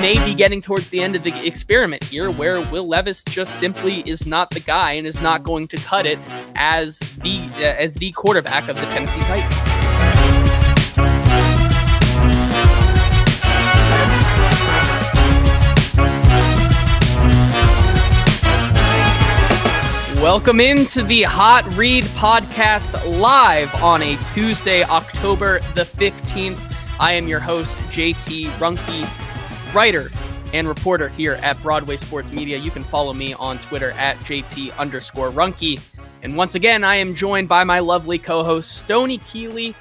may be getting towards the end of the experiment here, where Will Levis just simply is not the guy and is not going to cut it as the quarterback of the Tennessee Titans. Welcome into the Hot Read podcast live on a Tuesday, October the 15th. I am your host, JT Ruhnke, writer and reporter here at Broadway Sports Media. You can follow me on Twitter at JT_Ruhnke. And once again, I am joined by my lovely co-host, Stoney Keeley,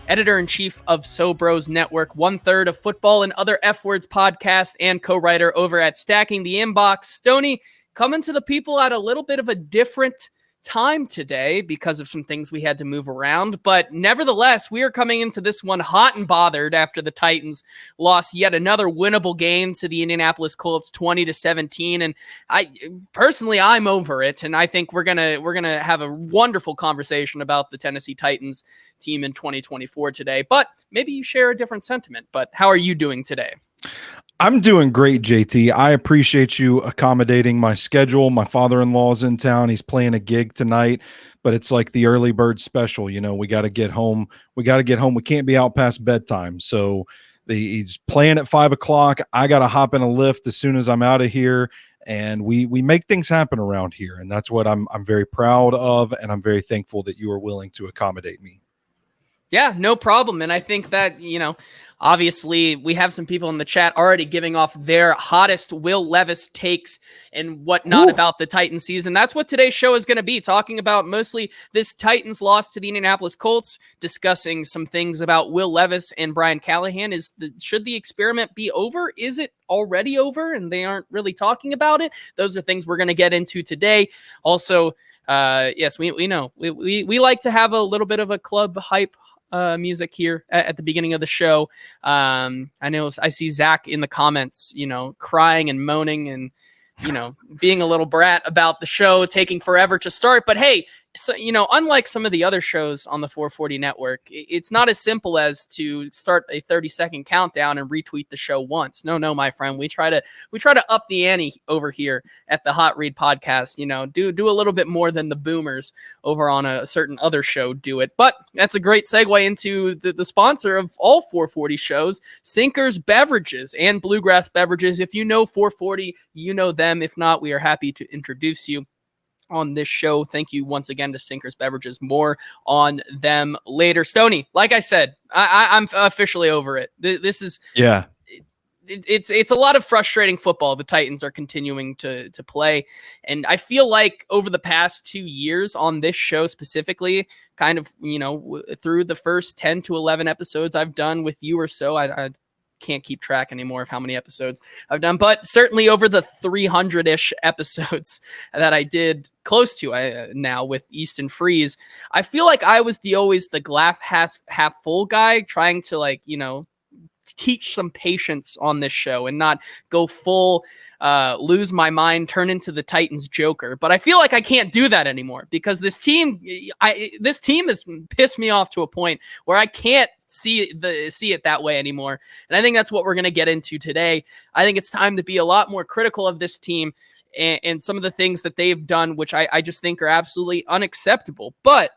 editor-in-chief of Sobros Network, 1/3 of Football and Other F-Words podcast, and co-writer over at Stacking the Inbox. Stoney, coming to the people at a little bit of a different time today because of some things we had to move around. But nevertheless, we are coming into this one hot and bothered after the Titans lost yet another winnable game to the Indianapolis Colts 20-17. And I'm over it. And I think we're gonna have a wonderful conversation about the Tennessee Titans team in 2024 today. But maybe you share a different sentiment. But how are you doing today? I'm doing great, JT. I appreciate you accommodating my schedule. My father-in-law's in town. He's playing a gig tonight, but it's like the early bird special. You know, we got to get home. We can't be out past bedtime. So he's playing at 5 o'clock. I got to hop in a lift as soon as I'm out of here. And we make things happen around here. And that's what I'm very proud of. And I'm very thankful that you are willing to accommodate me. Yeah, no problem. And I think that, obviously we have some people in the chat already giving off their hottest Will Levis takes and whatnot about the Titans season. That's what today's show is going to be, talking about mostly this Titans loss to the Indianapolis Colts, discussing some things about Will Levis and Brian Callahan. Should the experiment be over? Is it already over and they aren't really talking about it? Those are things we're going to get into today. Also, yes, we know we like to have a little bit of a club hype music here at the beginning of the show. I know I see Zach in the comments, crying and moaning and, being a little brat about the show taking forever to start. But hey, so, unlike some of the other shows on the 440 network, it's not as simple as to start a 30-second countdown and retweet the show once. No, my friend, we try to up the ante over here at the Hot Read podcast. Do a little bit more than the boomers over on a certain other show do it. But that's a great segue into the sponsor of all 440 shows, Sinkers Beverages and Bluegrass Beverages. If you know 440, you know them. If not, we are happy to introduce you on this show. Thank you once again to Sinkers Beverages. More on them later. Stoney, like I said, I'm officially over it. This is it's a lot of frustrating football the Titans are continuing to play. And I feel like over the past 2 years on this show specifically, kind of, through the first 10 to 11 episodes I've done with you or so, I can't keep track anymore of how many episodes I've done, but certainly over the 300-ish episodes that I did close to now with Easton Freeze, I feel like I was always the glass half full guy, trying to teach some patience on this show and not go full lose my mind, turn into the Titans Joker. But I feel like I can't do that anymore because this team has pissed me off to a point where I can't see it that way anymore. And I think that's what we're going to get into today. I think it's time to be a lot more critical of this team and some of the things that they've done, which I just think are absolutely unacceptable. But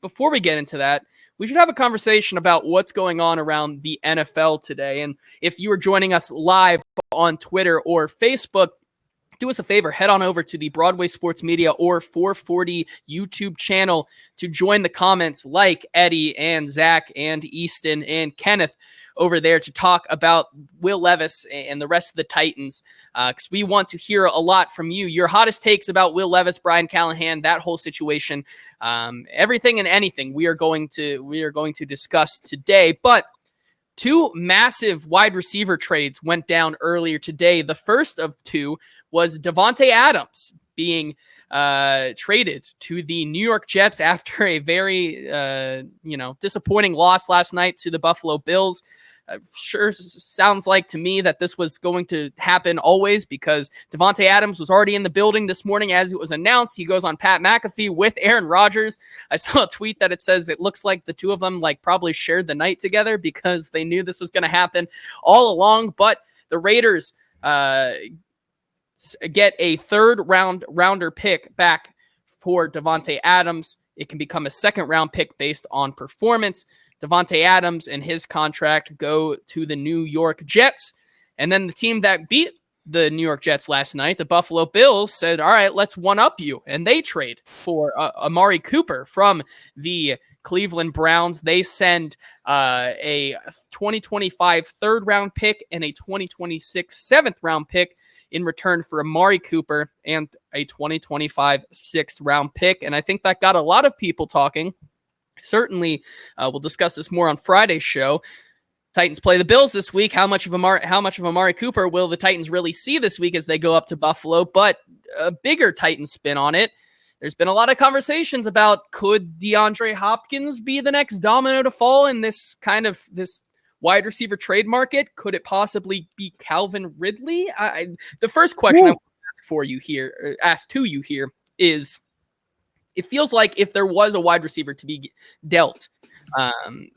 before we get into that, we should have a conversation about what's going on around the NFL today. And if you are joining us live on Twitter or Facebook, do us a favor, head on over to the Broadway Sports Media or 440 YouTube channel to join the comments like Eddie and Zach and Easton and Kenneth over there to talk about Will Levis and the rest of the Titans, because we want to hear a lot from you. Your hottest takes about Will Levis, Brian Callahan, that whole situation, everything and anything we are going to discuss today. But two massive wide receiver trades went down earlier today. The first of two was Davante Adams being traded to the New York Jets after a very disappointing loss last night to the Buffalo Bills. Sure sounds like to me that this was going to happen always, because Davante Adams was already in the building this morning as it was announced. He goes on Pat McAfee with Aaron Rodgers. I saw a tweet that it says it looks like the two of them probably shared the night together because they knew this was going to happen all along. But the Raiders uh, get a rounder pick back for Davante Adams. It can become a second round pick based on performance. Davante Adams and his contract go to the New York Jets. And then the team that beat the New York Jets last night, the Buffalo Bills, said, all right, let's one-up you. And they trade for Amari Cooper from the Cleveland Browns. They send a 2025 third-round pick and a 2026 seventh-round pick in return for Amari Cooper and a 2025 sixth-round pick. And I think that got a lot of people talking. Certainly, we'll discuss this more on Friday's show. Titans play the Bills this week. How much of Amari Cooper will the Titans really see this week as they go up to Buffalo? But a bigger Titans spin on it. There's been a lot of conversations about, could DeAndre Hopkins be the next domino to fall in this wide receiver trade market? Could it possibly be Calvin Ridley? The first question I want to ask to you here is, it feels like if there was a wide receiver to be dealt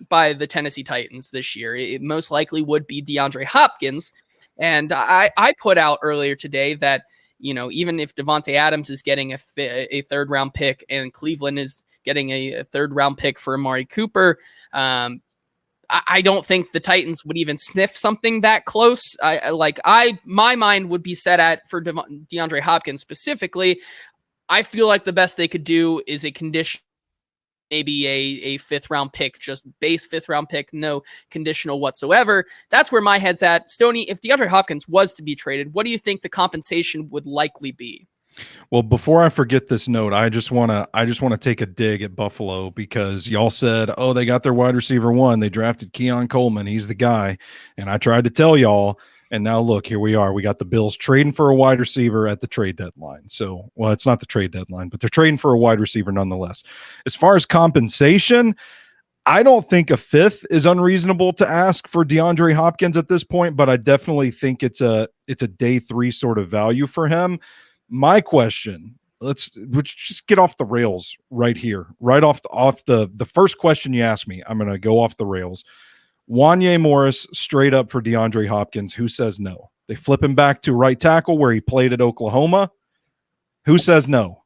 by the Tennessee Titans this year, it most likely would be DeAndre Hopkins. And I put out earlier today that, even if Davante Adams is getting a third round pick and Cleveland is getting a third round pick for Amari Cooper, I don't think the Titans would even sniff something that close. My mind would be set at, for DeAndre Hopkins specifically, I feel like the best they could do is a condition, maybe a fifth round pick, just base fifth round pick, no conditional whatsoever. That's where my head's at. Stoney, if DeAndre Hopkins was to be traded, what do you think the compensation would likely be? Well, before I forget this note, I just want to take a dig at Buffalo, because y'all said, oh, they got their wide receiver one. They drafted Keon Coleman. He's the guy. And I tried to tell y'all, and now look, here we are. We got the Bills trading for a wide receiver at the trade deadline. So, well, it's not the trade deadline, but they're trading for a wide receiver nonetheless. As far as compensation, I don't think a fifth is unreasonable to ask for DeAndre Hopkins at this point, but I definitely think it's a day three sort of value for him. My question, let's just get off the rails right here, right off the first question you asked me. I'm going to go off the rails. Wanye Morris straight up for DeAndre Hopkins. Who says no? They flip him back to right tackle where he played at Oklahoma. Who says no?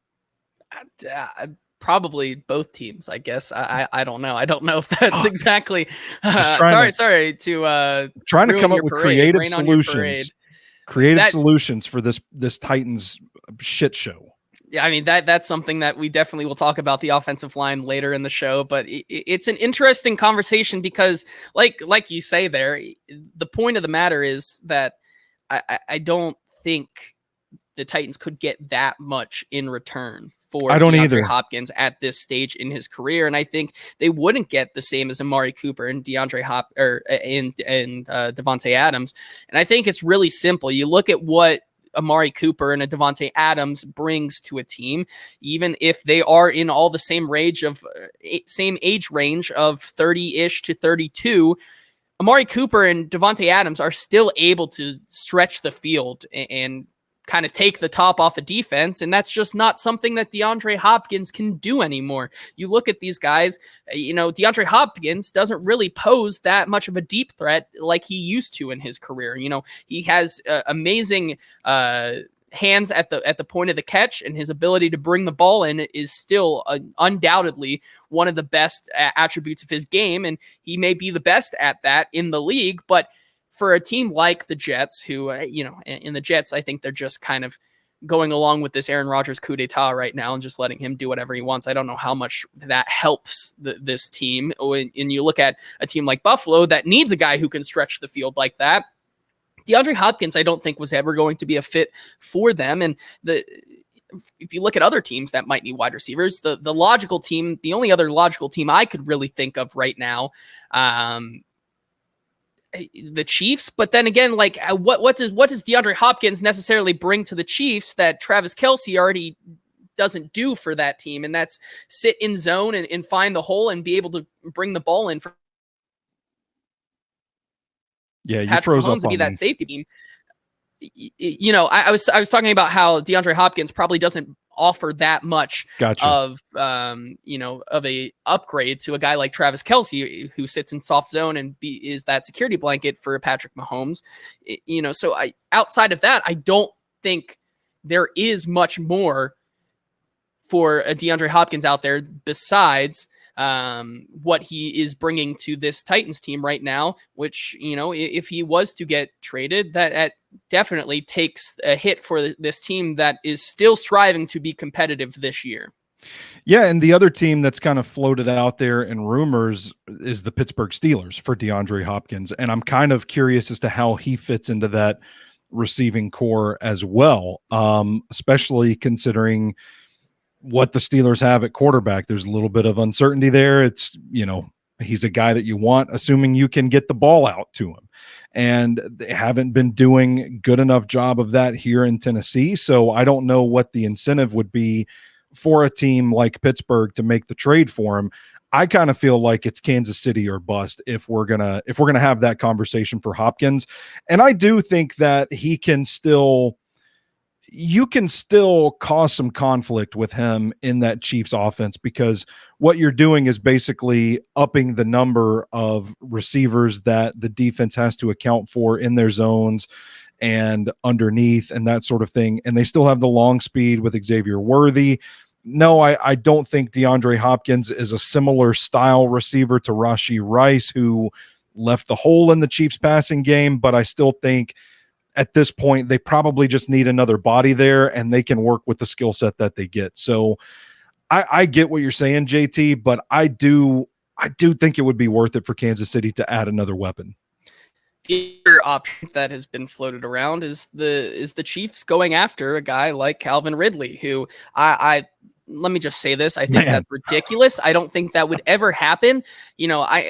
Probably both teams, I guess. I don't know. I don't know if that's exactly. Sorry to trying to come up with creative solutions. Solutions for this Titans shit show. Yeah, I mean, that's something that we definitely will talk about, the offensive line, later in the show. But it's an interesting conversation because, like you say there, the point of the matter is that I don't think the Titans could get that much in returon for DeAndre Hopkins at this stage in his career, and I think they wouldn't get the same as Amari Cooper and Davante Adams. And I think it's really simple. You look at what Amari Cooper and a Davante Adams brings to a team, even if they are in all the same age range of 30-ish to 32. Amari Cooper and Davante Adams are still able to stretch the field and kind of take the top off of defense, and that's just not something that DeAndre Hopkins can do anymore. You look at these guys, DeAndre Hopkins doesn't really pose that much of a deep threat like he used to in his career. He has amazing hands at the point of the catch, and his ability to bring the ball in is still undoubtedly one of the best attributes of his game, and he may be the best at that in the league. But for a team like the Jets, who, in the Jets, I think they're just kind of going along with this Aaron Rodgers coup d'etat right now and just letting him do whatever he wants. I don't know how much that helps this team. And you look at a team like Buffalo that needs a guy who can stretch the field like that. DeAndre Hopkins, I don't think, was ever going to be a fit for them. And if you look at other teams that might need wide receivers, the logical team, the only other logical team I could really think of right now, the Chiefs. But then again, what does DeAndre Hopkins necessarily bring to the Chiefs that Travis Kelce already doesn't do for that team? And that's sit in zone and find the hole and be able to bring the ball in for you froze up to be that safety team. I was talking about how DeAndre Hopkins probably doesn't offer that much Gotcha. of, of a upgrade to a guy like Travis Kelce, who sits in soft zone and is that security blanket for Patrick Mahomes. So outside of that, I don't think there is much more for a DeAndre Hopkins out there besides what he is bringing to this Titans team right now, which, if he was to get traded, that definitely takes a hit for this team that is still striving to be competitive this year. Yeah, and the other team that's kind of floated out there in rumors is the Pittsburgh Steelers for DeAndre Hopkins, and I'm kind of curious as to how he fits into that receiving core as well, especially considering what the Steelers have at quarterback. There's a little bit of uncertainty there. It's, he's a guy that you want, assuming you can get the ball out to him. And they haven't been doing good enough job of that here in Tennessee. So I don't know what the incentive would be for a team like Pittsburgh to make the trade for him. I kind of feel like it's Kansas City or bust if we're gonna have that conversation for Hopkins. And I do think that you can still cause some conflict with him in that Chiefs offense, because what you're doing is basically upping the number of receivers that the defense has to account for in their zones and underneath and that sort of thing. And they still have the long speed with Xavier Worthy. No, I don't think DeAndre Hopkins is a similar style receiver to Rashee Rice, who left the hole in the Chiefs passing game, but I still think at this point, they probably just need another body there, and they can work with the skill set that they get. So I get what you're saying, JT, but I do think it would be worth it for Kansas City to add another weapon. The other option that has been floated around is the Chiefs going after a guy like Calvin Ridley, who I let me just say this. I think that's ridiculous. I don't think that would ever happen.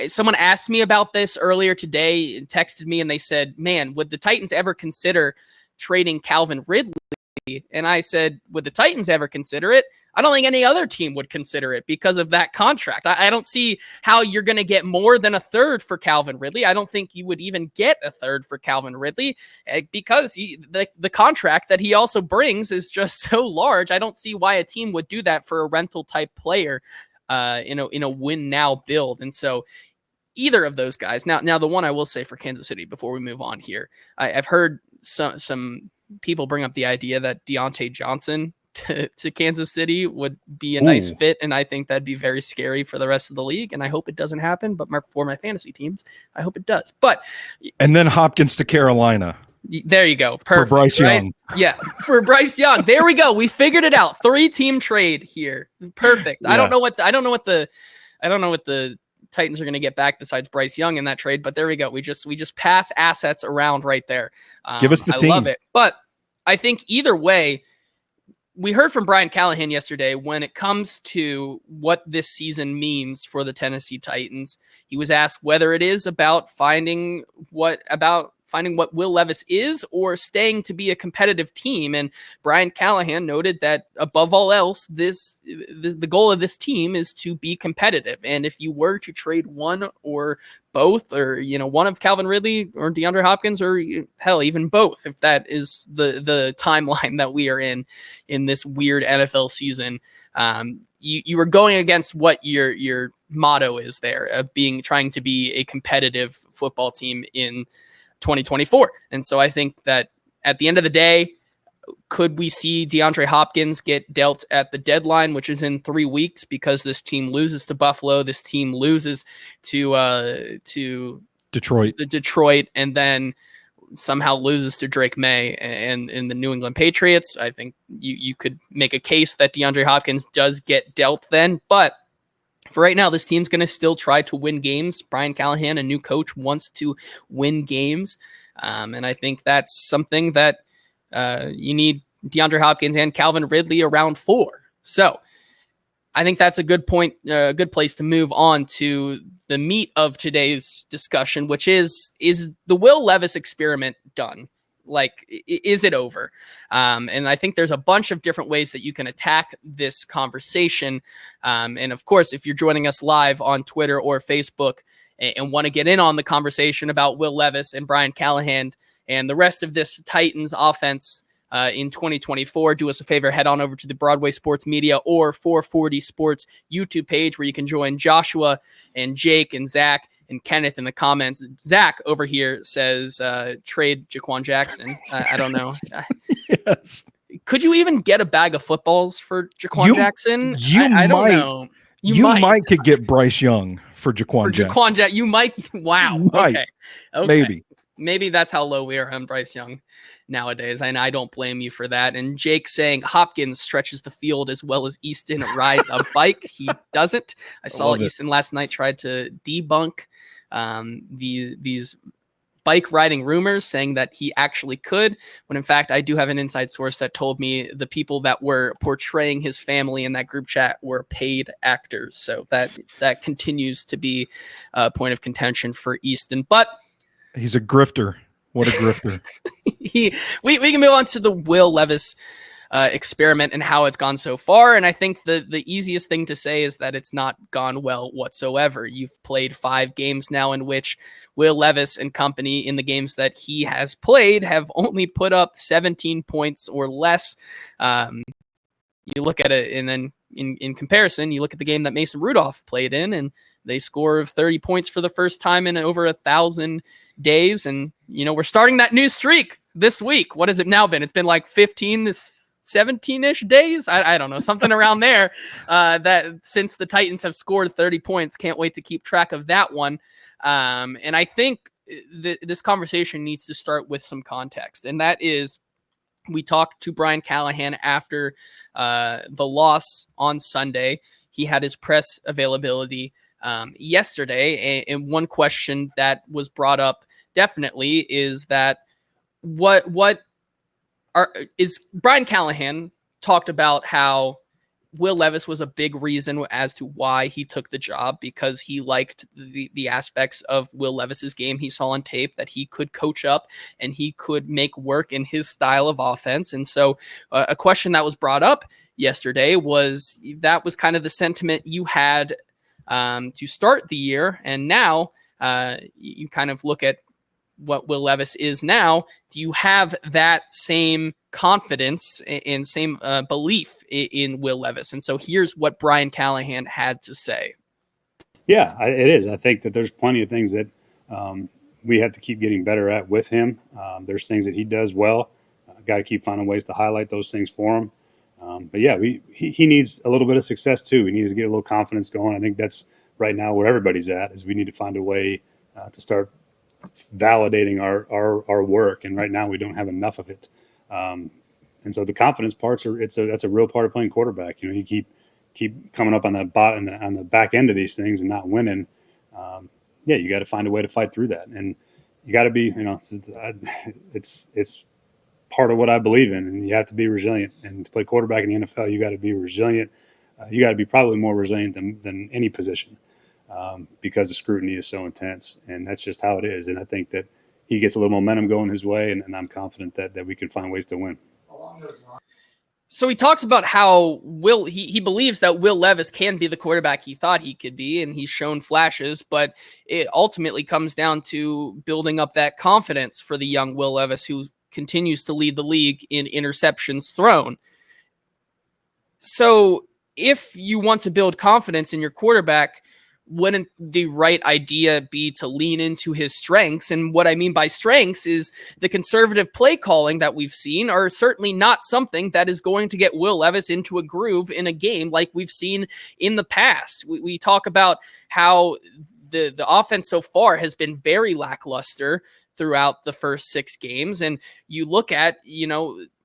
Someone asked me about this earlier today, texted me, and they said, man, would the Titans ever consider trading Calvin Ridley? And I said, would the Titans ever consider it? I don't think any other team would consider it because of that contract. I don't see how you're going to get more than a third for Calvin Ridley. I don't think you would even get a third for Calvin Ridley because the contract that he also brings is just so large. I don't see why a team would do that for a rental type player in a win now build. And so either of those guys. Now the one I will say for Kansas City before we move on here, I've heard some people bring up the idea that Deontay Johnson to Kansas City would be a nice fit, and I think that'd be very scary for the rest of the league, and I hope it doesn't happen, but for my fantasy teams, I hope it does. And then Hopkins to Carolina. There you go. Perfect. For Bryce Young. Yeah, for Bryce Young. There we go. We figured it out. 3-team trade here. Perfect. Yeah. I don't know what the Titans are going to get back besides Bryce Young in that trade, but there we go. We just pass assets around right there. Give us the team. I love it. But I think either way, we heard from Brian Callahan yesterday when it comes to what this season means for the Tennessee Titans. He was asked whether it is about finding what Will Levis is or staying to be a competitive team. And Brian Callahan noted that above all else, the goal of this team is to be competitive. And if you were to trade one or both, or, one of Calvin Ridley or DeAndre Hopkins, or hell, even both, if that is the timeline that we are in this weird NFL season, you are going against what your motto is there of trying to be a competitive football team in 2024. And so I think that at the end of the day, could we see DeAndre Hopkins get dealt at the deadline, which is in 3 weeks, because this team loses to Buffalo, this team loses to Detroit, and then somehow loses to Drake May and in the New England Patriots? I think you could make a case that DeAndre Hopkins does get dealt then, but for right now, this team's going to still try to win games. Brian Callahan, a new coach, wants to win games. And I think that's something that you need DeAndre Hopkins and Calvin Ridley around for. So I think that's a good point, a good place to move on to the meat of today's discussion, which is the Will Levis experiment done? Like, is it over? And I think there's a bunch of different ways that you can attack this conversation. And of course, if you're joining us live on Twitter or Facebook and want to get in on the conversation about Will Levis and Brian Callahan and the rest of this Titans offense, in 2024. Do us a favor, head on over to the Broadway Sports Media or 440 Sports YouTube page where you can join Joshua and Jake and Zach and Kenneth in the comments. Zach over here says trade Jaquan Jackson. I don't know. Yes. Could you even get a bag of footballs for Jaquan Jackson? I don't know. You might could get Bryce Young for Jaquan Jackson. You might. Wow. Okay. Maybe that's how low we are on Bryce Young nowadays, and I don't blame you for that. And Jake saying Hopkins stretches the field as well as Easton rides a bike. He doesn't. I saw Easton last night tried to debunk these bike riding rumors, saying that he actually could, when in fact I do have an inside source that told me the people that were portraying his family in that group chat were paid actors. So that continues to be a point of contention for Easton, but he's a grifter. What a grifter. We can move on to the Will Levis experiment and how it's gone so far. And I think the easiest thing to say is that it's not gone well whatsoever. You've played 5 games now in which Will Levis and company, in the games that he has played, have only put up 17 points or less. You look at it, and then in comparison, you look at the game that Mason Rudolph played in, and they score 30 points for the first time in over 1,000 days. And, we're starting that new streak this week. What has it now been? It's been like 15 to 17-ish days. I don't know, something around there, that since the Titans have scored 30 points, can't wait to keep track of that one. And I think this conversation needs to start with some context. And that is, we talked to Brian Callahan after the loss on Sunday. He had his press availability yesterday. And one question that was brought up definitely is that is Brian Callahan talked about how Will Levis was a big reason as to why he took the job, because he liked the aspects of Will Levis's game he saw on tape that he could coach up and he could make work in his style of offense. And so a question that was brought up yesterday was kind of the sentiment you had to start the year. And now you kind of look at what Will Levis is now. Do you have that same confidence and same belief in Will Levis? And so here's what Brian Callahan had to say. Yeah, it is. I think that there's plenty of things that we have to keep getting better at with him. There's things that he does well. Got to keep finding ways to highlight those things for him. But yeah, he needs a little bit of success too. He needs to get a little confidence going. I think that's right now where everybody's at, is we need to find a way to start validating our work. And right now we don't have enough of it. And so the confidence parts that's a real part of playing quarterback. You keep coming up on the back end of these things and not winning. You got to find a way to fight through that. And you got to be, it's part of what I believe in, and you have to be resilient. And to play quarterback in the NFL, you got to be resilient. You got to be probably more resilient than any position, because the scrutiny is so intense, and that's just how it is. And I think that he gets a little momentum going his way, and I'm confident that we can find ways to win. So he talks about how he believes that Will Levis can be the quarterback he thought he could be, and he's shown flashes, but it ultimately comes down to building up that confidence for the young Will Levis, who continues to lead the league in interceptions thrown. So if you want to build confidence in your quarterback, wouldn't the right idea be to lean into his strengths? And what I mean by strengths is the conservative play calling that we've seen are certainly not something that is going to get Will Levis into a groove in a game like we've seen in the past. We talk about how the offense so far has been very lackluster throughout the first 6 games. And you look at,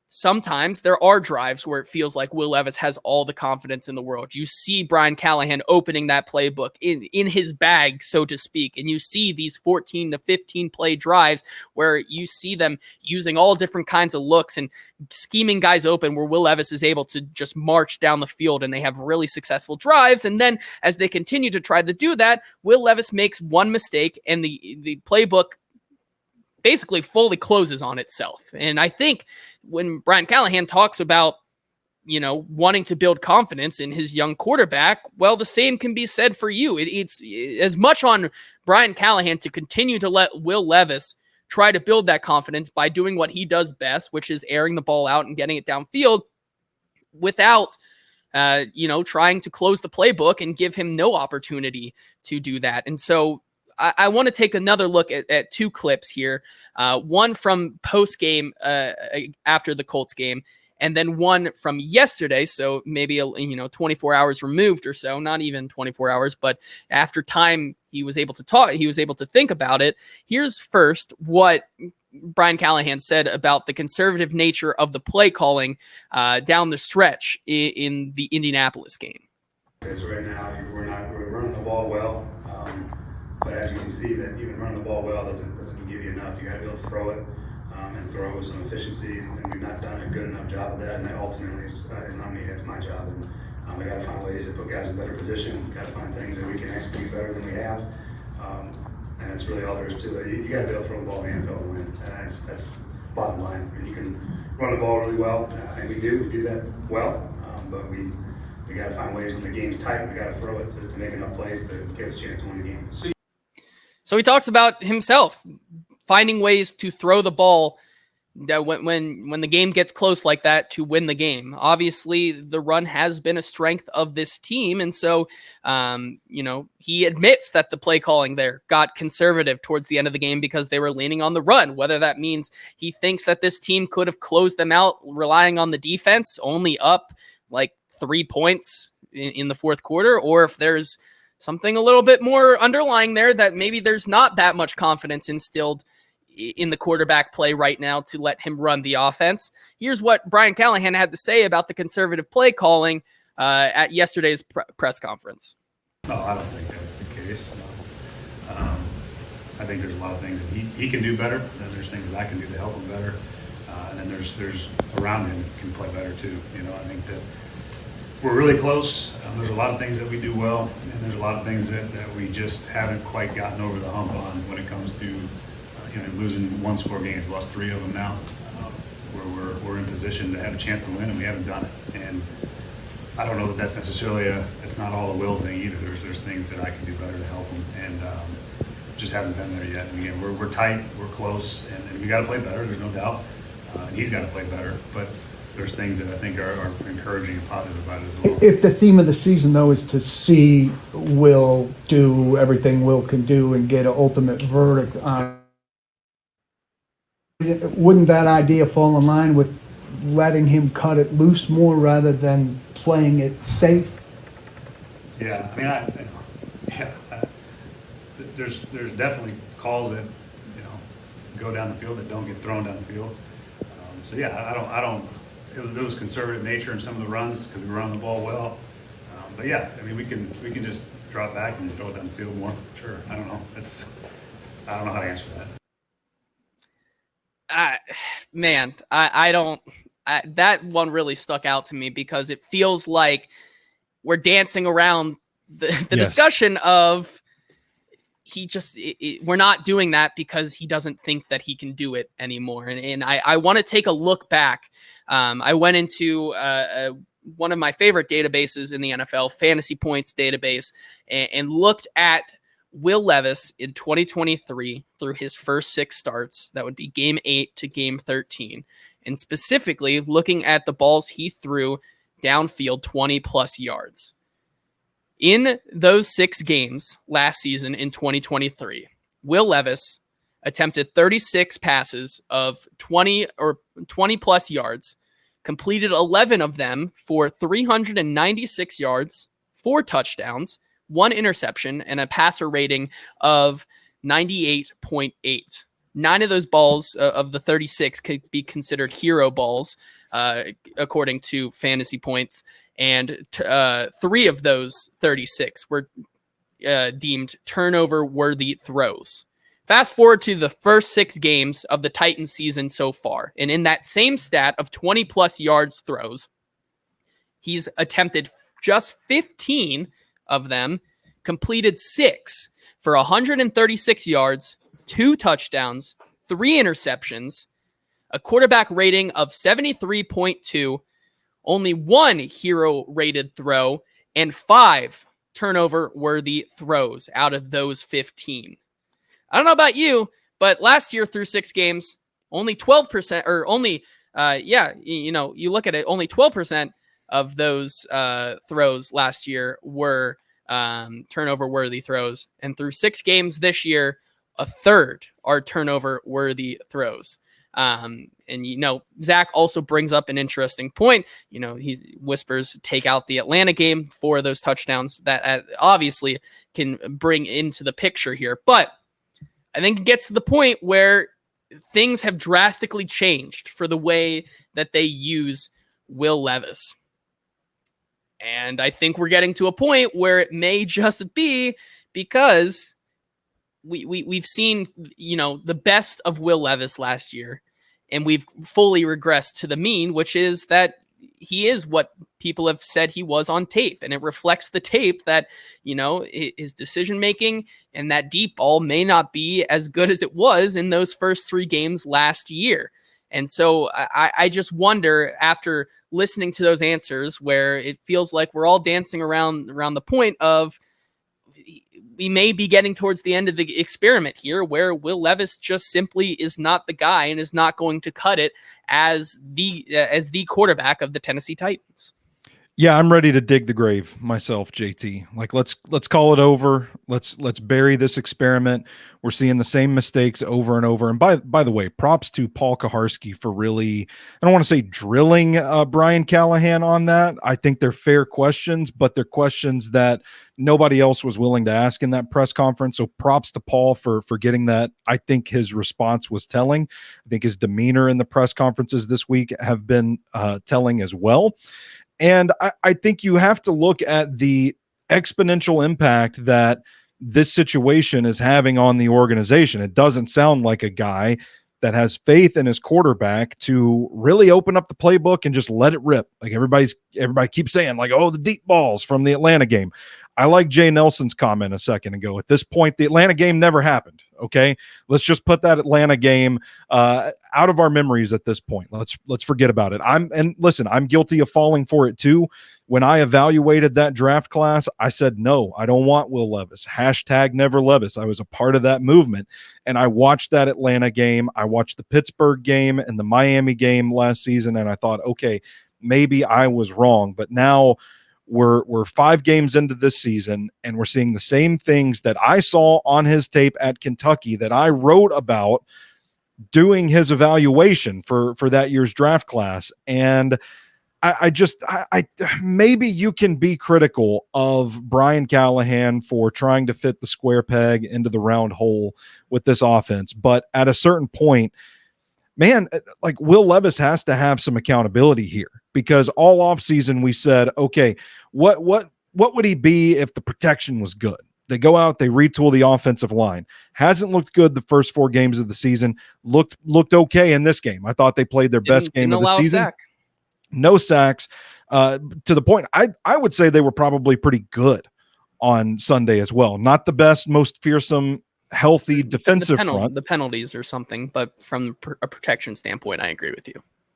sometimes there are drives where it feels like Will Levis has all the confidence in the world. You see Brian Callahan opening that playbook in his bag, so to speak. And you see these 14 to 15 play drives where you see them using all different kinds of looks and scheming guys open, where Will Levis is able to just march down the field and they have really successful drives. And then as they continue to try to do that, Will Levis makes one mistake and the playbook basically fully closes on itself. And I think when Brian Callahan talks about, wanting to build confidence in his young quarterback, well, the same can be said for you. It's as much on Brian Callahan to continue to let Will Levis try to build that confidence by doing what he does best, which is airing the ball out and getting it downfield without trying to close the playbook and give him no opportunity to do that. And so I want to take another look at two clips here. One from post game after the Colts game, and then one from yesterday. So maybe 24 hours removed or so, not even 24 hours, but after time he was able to talk, he was able to think about it. Here's first what Brian Callahan said about the conservative nature of the play calling down the stretch in the Indianapolis game. Okay, so right now we're running the ball well, but as you can see, that even running the ball well doesn't give you enough. You got to be able to throw it and throw it with some efficiency, and we've not done a good enough job of that. And that ultimately is not me; that's my job. And we got to find ways to put guys in better position. We got to find things that we can execute better than we have. And that's really all there is to it. You got to be able to throw the ball in the NFL to win. And that's bottom line. I mean, you can run the ball really well, and we do that well. But we got to find ways when the game's tight. We got to throw it to make enough plays to get us a chance to win the game. So he talks about himself finding ways to throw the ball when the game gets close like that to win the game. Obviously, the run has been a strength of this team. And so, he admits that the play calling there got conservative towards the end of the game because they were leaning on the run, whether that means he thinks that this team could have closed them out relying on the defense, only up like 3 points in the fourth quarter, or if there's something a little bit more underlying there that maybe there's not that much confidence instilled in the quarterback play right now to let him run the offense. Here's what Brian Callahan had to say about the conservative play calling at yesterday's press conference. No, I don't think that's the case. I think there's a lot of things that he can do better, and there's things that I can do to help him better, and then there's around him can play better too. I think that we're really close. There's a lot of things that we do well, and there's a lot of things that we just haven't quite gotten over the hump on when it comes to losing one-score games. Lost 3 of them now, where we're in position to have a chance to win, and we haven't done it. And I don't know that that's necessarily it's not all a will thing either. There's things that I can do better to help them, and just haven't been there yet. And again, we're tight, we're close, and we got to play better. There's no doubt, and he's got to play better. But there's things that I think are encouraging and positive about it as well. If the theme of the season, though, is to see Will do everything Will can do and get an ultimate verdict on, wouldn't that idea fall in line with letting him cut it loose more rather than playing it safe? Yeah, there's definitely calls that go down the field that don't get thrown down the field. So yeah, I don't. It was conservative nature in some of the runs because we run the ball well. But yeah, we can just drop back and throw it down the field more. Sure, I don't know. I don't know how to answer that. That one really stuck out to me because it feels like we're dancing around the yes. discussion of we're not doing that because he doesn't think that he can do it anymore. And I want to take a look back. I went into one of my favorite databases in the NFL, Fantasy Points database, and looked at Will Levis in 2023 through his first 6 starts. That would be game 8 to game 13. And specifically looking at the balls he threw downfield 20 plus yards. In those 6 games last season in 2023, Will Levis attempted 36 passes of 20 plus yards, completed 11 of them for 396 yards, 4 touchdowns, 1 interception, and a passer rating of 98.8. 9 of those balls of the 36 could be considered hero balls, according to Fantasy Points, and 3 of those 36 were deemed turnover-worthy throws. Fast forward to the first 6 games of the Titans season so far, and in that same stat of 20-plus yards throws, he's attempted just 15 of them, completed 6 for 136 yards, 2 touchdowns, 3 interceptions, a quarterback rating of 73.2, only 1 hero-rated throw, and 5 turnover-worthy throws out of those 15. I don't know about you, But last year through 6 games, only 12% or only, you look at it, only 12% of those throws last year were turnover worthy throws. And through 6 games this year, a third are turnover worthy throws. And, Zach also brings up an interesting point. He whispers, take out the Atlanta game for those touchdowns that obviously can bring into the picture here. But I think it gets to the point where things have drastically changed for the way that they use Will Levis. And I think we're getting to a point where it may just be because we've seen, the best of Will Levis last year, and we've fully regressed to the mean, which is that he is what people have said he was on tape. And it reflects the tape that, his decision-making and that deep ball may not be as good as it was in those first 3 games last year. And so I just wonder, after listening to those answers, where it feels like we're all dancing around the point of, we may be getting towards the end of the experiment here, where Will Levis just simply is not the guy and is not going to cut it as the quarterback of the Tennessee Titans. Yeah, I'm ready to dig the grave myself, JT. Like, let's call it over. Let's bury this experiment. We're seeing the same mistakes over and over. And by the way, props to Paul Kaharski for really, I don't want to say drilling Brian Callahan on that. I think they're fair questions, but they're questions that nobody else was willing to ask in that press conference. So props to Paul for getting that. I think his response was telling. I think his demeanor in the press conferences this week have been telling as well. And I think you have to look at the exponential impact that this situation is having on the organization. It doesn't sound like a guy that has faith in his quarterback to really open up the playbook and just let it rip. Like everybody keeps saying, like, oh, the deep balls from the Atlanta game. I like Jay Nelson's comment a second ago. At this point, the Atlanta game never happened. Okay, let's just put that Atlanta game out of our memories at this point. Let's forget about it. I'm guilty of falling for it too. When I evaluated that draft class, I said, no, I don't want Will Levis. #NeverLevis. I was a part of that movement. And I watched that Atlanta game. I watched the Pittsburgh game and the Miami game last season. And I thought, okay, maybe I was wrong. But now we're 5 games into this season, and we're seeing the same things that I saw on his tape at Kentucky that I wrote about doing his evaluation for that year's draft class. And I maybe you can be critical of Brian Callahan for trying to fit the square peg into the round hole with this offense. But at a certain point, man, like, Will Levis has to have some accountability here, because all offseason we said, okay, what would he be if the protection was good? They go out, they retool the offensive line. Hasn't looked good the first 4 games of the season. Looked okay in this game. I thought they played their best game of the season. No sacks. To the point, I would say they were probably pretty good on Sunday as well. Not the best, most fearsome, healthy defensive front. The penalties or something, but from a protection standpoint, I agree with you.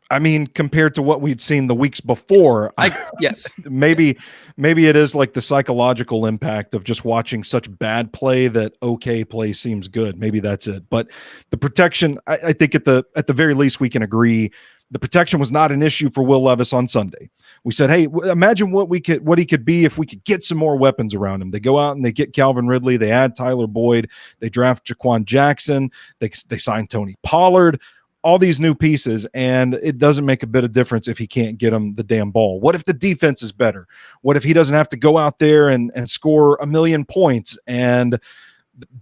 I mean, compared to what we'd seen the weeks before, yes. maybe it is like the psychological impact of just watching such bad play that okay play seems good. Maybe that's it. But the protection, I think at the very least we can agree, the protection was not an issue for Will Levis on Sunday. We said, hey, imagine what he could be if we could get some more weapons around him. They go out and they get Calvin Ridley. They add Tyler Boyd. They draft Jaquan Jackson. They sign Tony Pollard. All these new pieces, and it doesn't make a bit of difference if he can't get him the damn ball. What if the defense is better? What if he doesn't have to go out there and score 1 million points? And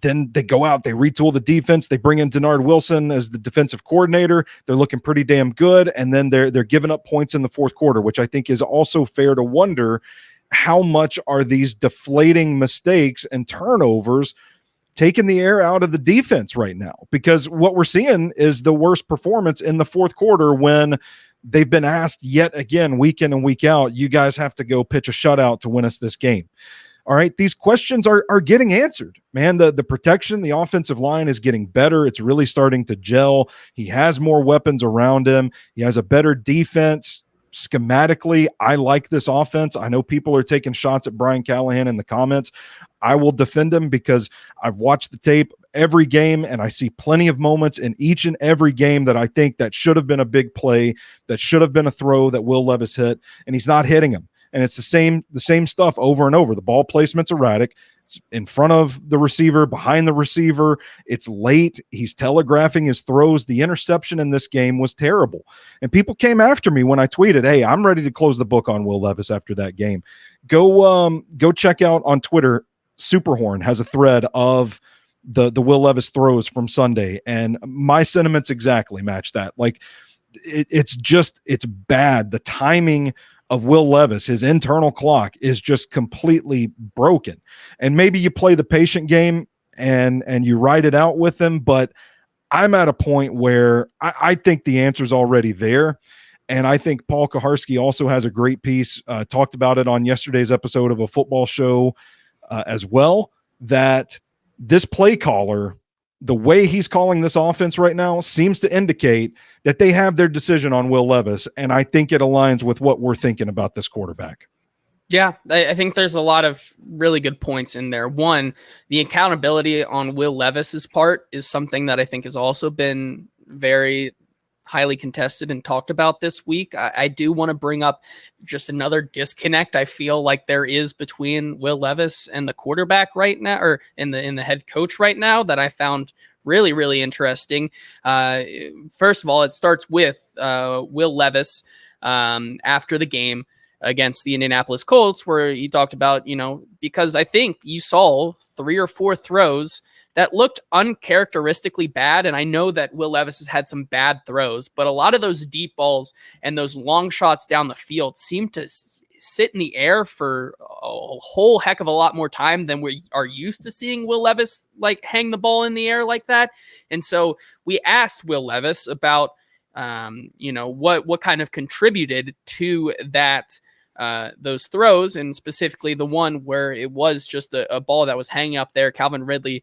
then they go out, they retool the defense, they bring in Denard Wilson as the defensive coordinator. They're looking pretty damn good, and then they're giving up points in the fourth quarter, which I think is also fair to wonder, how much are these deflating mistakes and turnovers taking the air out of the defense right now? Because what we're seeing is the worst performance in the fourth quarter, when they've been asked yet again, week in and week out, you guys have to go pitch a shutout to win us this game. All right, these questions are getting answered, man. The protection, the offensive line is getting better. It's really starting to gel. He has more weapons around him. He has a better defense. schematically, I like this offense. I know people are taking shots at Brian Callahan in the comments. I will defend him because I've watched the tape every game, and I see plenty of moments in each and every game that I think that should have been a big play, that should have been a throw that Will Levis hit, and he's not hitting them. And it's the same stuff over and over. The ball placement's erratic. It's in front of the receiver, behind the receiver. It's late. He's telegraphing his throws. The interception in this game was terrible. And people came after me when I tweeted, hey, I'm ready to close the book on Will Levis after that game. Go check out on Twitter. Superhorn has a thread of the Will Levis throws from Sunday, and my sentiments exactly match that. Like, it's bad. The timing of Will Levis, his internal clock, is just completely broken. And maybe you play the patient game and you ride it out with him, but I'm at a point where I think the answer's already there. And I think Paul Kaharski also has a great piece, talked about it on yesterday's episode of A Football Show as well, that this play caller, the way he's calling this offense right now, seems to indicate that they have their decision on Will Levis, and I think it aligns with what we're thinking about this quarterback. Yeah, I think there's a lot of really good points in there. One, the accountability on Will Levis's part is something that I think has also been very highly contested and talked about this week. I do want to bring up just another disconnect I feel like there is between Will Levis and the quarterback right now, or in the head coach right now, that I found really, really interesting. First of all, it starts with Will Levis after the game against the Indianapolis Colts, where he talked about, because I think you saw 3 or 4 throws that looked uncharacteristically bad. And I know that Will Levis has had some bad throws, but a lot of those deep balls and those long shots down the field seem to sit in the air for a whole heck of a lot more time than we are used to seeing Will Levis like hang the ball in the air like that. And so we asked Will Levis about, what kind of contributed to that, those throws, and specifically the one where it was just a ball that was hanging up there. Calvin Ridley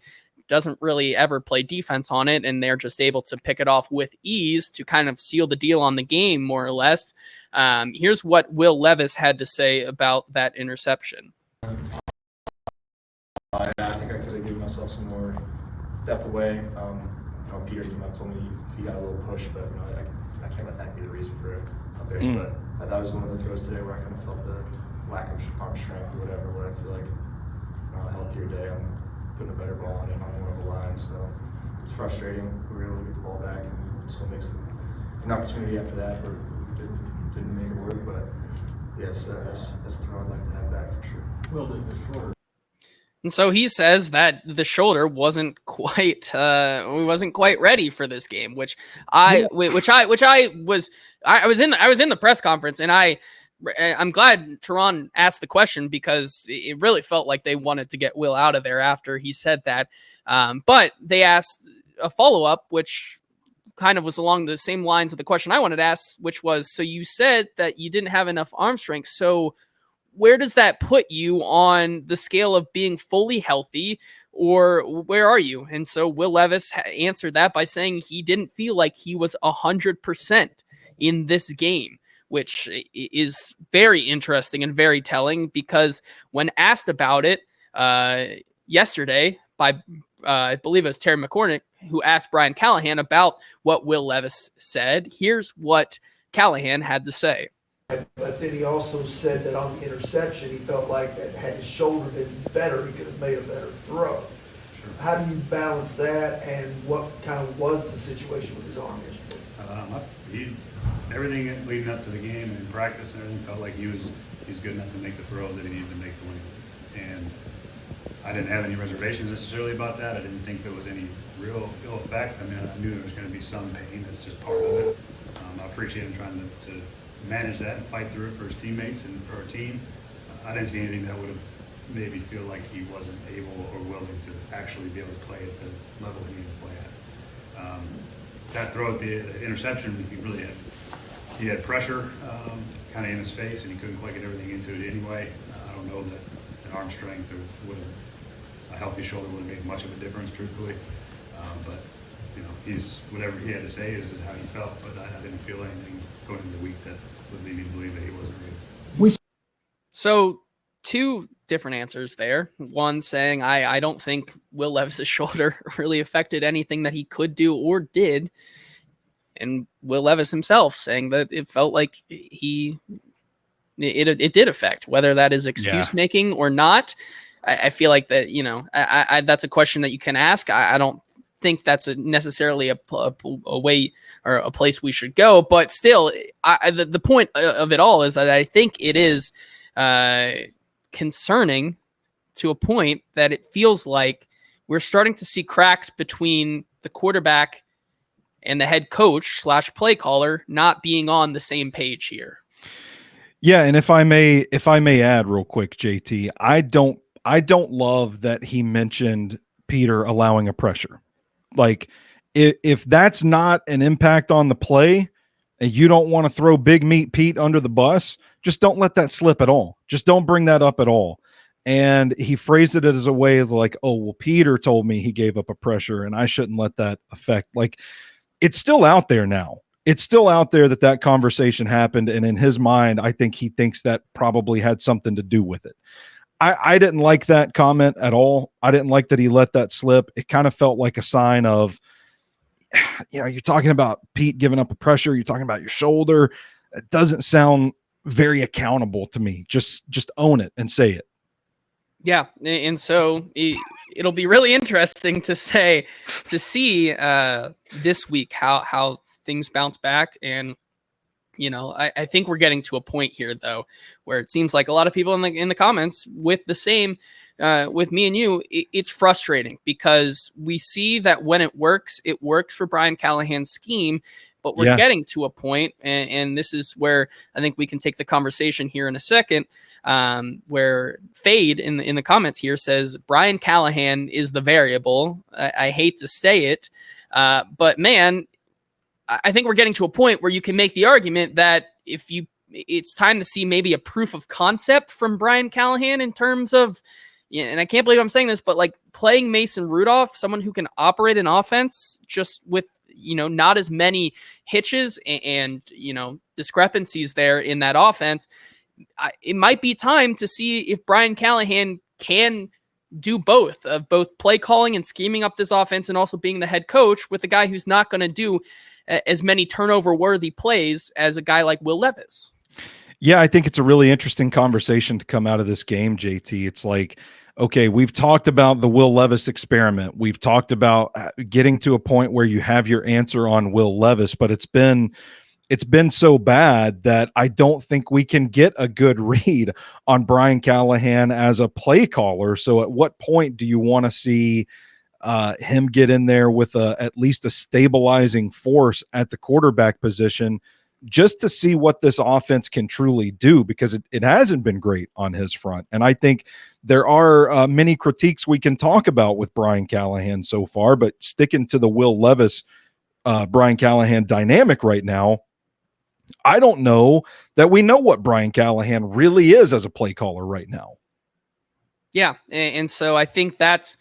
doesn't really ever play defense on it, and they're just able to pick it off with ease to kind of seal the deal on the game, more or less. Here's what Will Levis had to say about that interception. I think I could have given myself some more depth away. Peter came up, told me he got a little push, but I can't let that be the reason for it up there. But I thought it was one of the throws today where I kind of felt the lack of arm strength or whatever, where I feel like a healthier day, I'm putting a better ball on it on more of a line. So it's frustrating. We were able to get the ball back and still make an opportunity after that where we didn't make it work. But yes, that's the throw I'd like to have back for sure. Will did the short. And so he says that the shoulder wasn't quite ready for this game, which I was in the press conference, and I'm glad Teron asked the question, because it really felt like they wanted to get Will out of there after he said that. But they asked a follow-up, which kind of was along the same lines of the question I wanted to ask, which was, so you said that you didn't have enough arm strength. So where does that put you on the scale of being fully healthy, or where are you? And so Will Levis answered that by saying he didn't feel like he was 100% in this game, which is very interesting and very telling, because when asked about it yesterday by, I believe it was Terry McCormick, who asked Brian Callahan about what Will Levis said, here's what Callahan had to say. But then he also said that on the interception, he felt like that had his shoulder been better, he could have made a better throw. Sure. How do you balance that, and what kind of was the situation with his arm yesterday? Everything leading up to the game and in practice and everything felt like he's good enough to make the throws that he needed to make to win. And I didn't have any reservations necessarily about that. I didn't think there was any real ill effect. I mean, I knew there was going to be some pain. That's just part of it. I appreciate him trying to manage that and fight through it for his teammates and for our team. I didn't see anything that would have made me feel like he wasn't able or willing to actually be able to play at the level he needed to play at. That throw at the interception, he had pressure kind of in his face, and he couldn't quite get everything into it anyway. I don't know that an arm strength or a healthy shoulder would have made much of a difference, truthfully. But he's whatever he had to say is how he felt, but I didn't feel anything going into the week that would lead me to believe that he wasn't ready. So two different answers there. One saying, I don't think Will Levis's shoulder really affected anything that he could do or did. And Will Levis himself saying that it felt like it did affect, whether that is excuse making or not. I feel like that, that's a question that you can ask. I don't think that's necessarily a way or a place we should go, but still, the point of it all is that I think it is concerning to a point that it feels like we're starting to see cracks between the quarterback and the head coach / play caller not being on the same page here. Yeah, and if I may add real quick, JT, I don't love that he mentioned Peter allowing a pressure. Like, if that's not an impact on the play and you don't want to throw Big Meat Pete under the bus, just don't let that slip at all. Just don't bring that up at all. And he phrased it as a way of like, oh, well, Peter told me he gave up a pressure and I shouldn't let that affect. Like, it's still out there now. It's still out there that conversation happened. And in his mind, I think he thinks that probably had something to do with it. I didn't like that comment at all. I didn't like that he let that slip. It kind of felt like a sign of, you're talking about Pete giving up a pressure. You're talking about your shoulder. It doesn't sound very accountable to me. Just own it and say it. Yeah. And so it'll be really interesting to see this week how things bounce back. And I think we're getting to a point here, though, where it seems like a lot of people in the comments with the same, with me and you, it's frustrating because we see that when it works for Brian Callahan's scheme, but we're getting to a point, and this is where I think we can take the conversation here in a second, where Fade in the comments here says Brian Callahan is the variable. I hate to say it, but man, I think we're getting to a point where you can make the argument that it's time to see maybe a proof of concept from Brian Callahan in terms of, and I can't believe I'm saying this, but like playing Mason Rudolph, someone who can operate an offense just with, not as many hitches and discrepancies there in that offense. It might be time to see if Brian Callahan can do both play calling and scheming up this offense and also being the head coach with a guy who's not going to do as many turnover worthy plays as a guy like Will Levis. Yeah, I think it's a really interesting conversation to come out of this game, JT. It's like, okay, we've talked about the Will Levis experiment. We've talked about getting to a point where you have your answer on Will Levis, but it's been so bad that I don't think we can get a good read on Brian Callahan as a play caller. So at what point do you want to see him get in there with at least a stabilizing force at the quarterback position just to see what this offense can truly do, because it hasn't been great on his front. And I think there are many critiques we can talk about with Brian Callahan so far, but sticking to the Will Levis, Brian Callahan dynamic right now, I don't know that we know what Brian Callahan really is as a play caller right now. Yeah. And so I think that's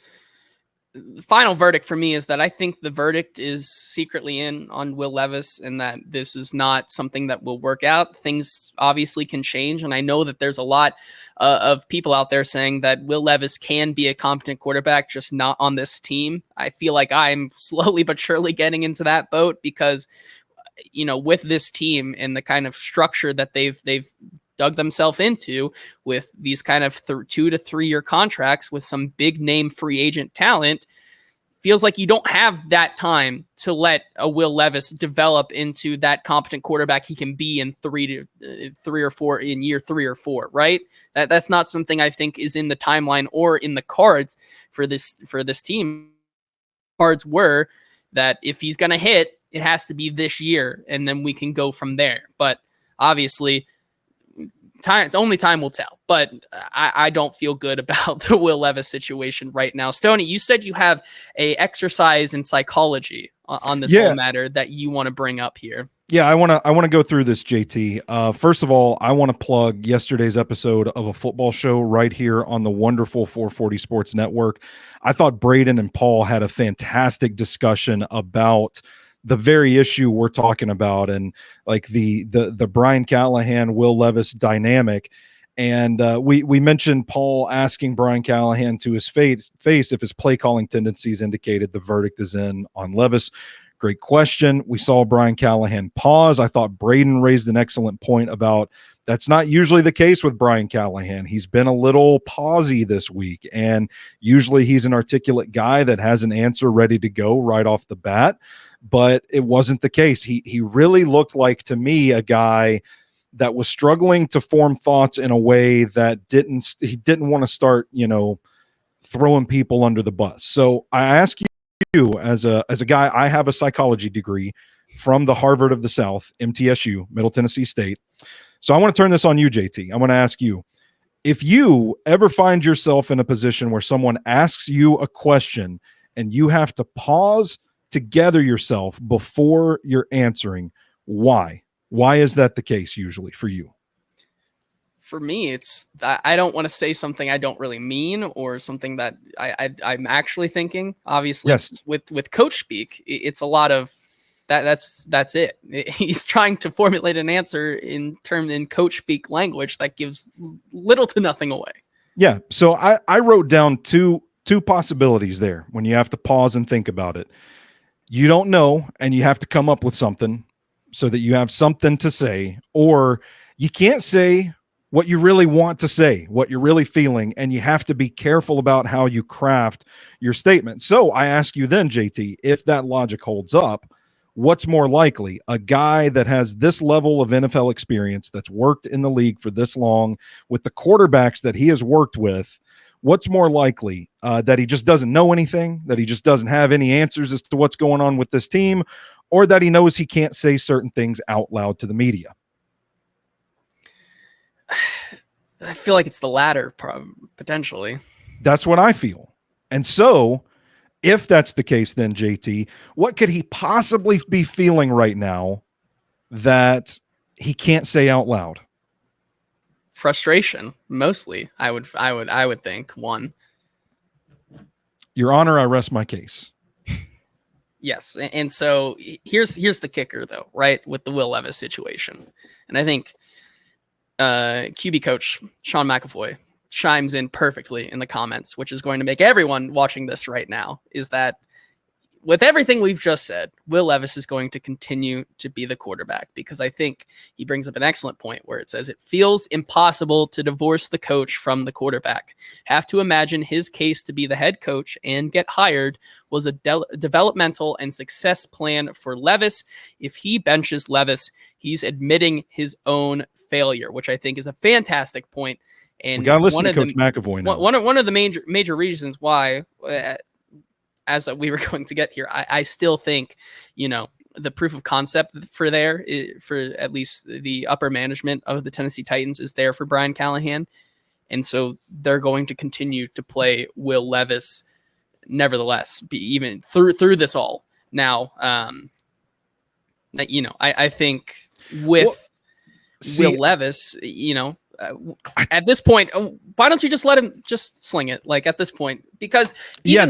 the final verdict for me, is that I think the verdict is secretly in on Will Levis, and that this is not something that will work out. Things obviously can change. And I know that there's a lot of people out there saying that Will Levis can be a competent quarterback, just not on this team. I feel like I'm slowly but surely getting into that boat because, with this team and the kind of structure that they've dug themselves into with these kind of 2 to 3 year contracts with some big name free agent talent, feels like you don't have that time to let a Will Levis develop into that competent quarterback he can be in year 3 or 4, right? That's not something I think is in the timeline or in the cards for this team. Cards were that if he's going to hit, it has to be this year, and then we can go from there. But obviously, only time will tell. But I don't feel good about the Will Levis situation right now. Stoney, you said you have a exercise in psychology on this whole matter that you want to bring up here. Yeah, I want to go through this, JT. First of all, I want to plug yesterday's episode of A Football Show right here on the wonderful 440 Sports Network. I thought Braden and Paul had a fantastic discussion about the very issue we're talking about, and like the Brian Callahan, Will Levis dynamic. And we mentioned Paul asking Brian Callahan to his face if his play calling tendencies indicated the verdict is in on Levis. Great question. We saw Brian Callahan pause. I thought Braden raised an excellent point about that's not usually the case with Brian Callahan. He's been a little pausey this week, and usually he's an articulate guy that has an answer ready to go right off the bat, but it wasn't the case. He really looked like, to me, a guy that was struggling to form thoughts in a way that he didn't want to start, throwing people under the bus. So I ask you, as a guy, I have a psychology degree from the Harvard of the South, MTSU, Middle Tennessee State. So I want to turn this on you, JT. I want to ask you, if you ever find yourself in a position where someone asks you a question and you have to pause to gather yourself before you're answering, why? Why is that the case usually for you? For me, I don't want to say something I don't really mean, or something that I'm actually thinking. Obviously, yes. with coach speak, it's a lot of that's it. He's trying to formulate an answer in coach speak language that gives little to nothing away. Yeah. So I wrote down two possibilities there when you have to pause and think about it. You don't know, and you have to come up with something so that you have something to say, or you can't say what you really want to say, what you're really feeling, and you have to be careful about how you craft your statement. So I ask you then, JT, if that logic holds up, what's more likely? A guy that has this level of NFL experience, that's worked in the league for this long, with the quarterbacks that he has worked with, what's more likely? That he just doesn't know anything, that he just doesn't have any answers as to what's going on with this team, or that he knows he can't say certain things out loud to the media? I feel like it's the latter, potentially. That's what I feel. And so if that's the case, then JT, what could he possibly be feeling right now that he can't say out loud? Frustration, mostly. I would think one. Your Honor, I rest my case. Yes. And so here's the kicker, though, right? With the Will Levis situation. And I think QB coach Sean McAvoy chimes in perfectly in the comments, which is going to make everyone watching this right now, is that with everything we've just said, Will Levis is going to continue to be the quarterback, because I think he brings up an excellent point where it says it feels impossible to divorce the coach from the quarterback. Have to imagine his case to be the head coach and get hired was a developmental and success plan for Levis. If he benches Levis, he's admitting his own failure, which I think is a fantastic point. And we got to listen to Coach McAvoy now. One of the major reasons why, as we were going to get here, I still think, the proof of concept for at least the upper management of the Tennessee Titans is there for Brian Callahan. And so they're going to continue to play Will Levis nevertheless, even through this all. Now, I think with Will Levis, at this point, why don't you just let him just sling it? Like at this point, because even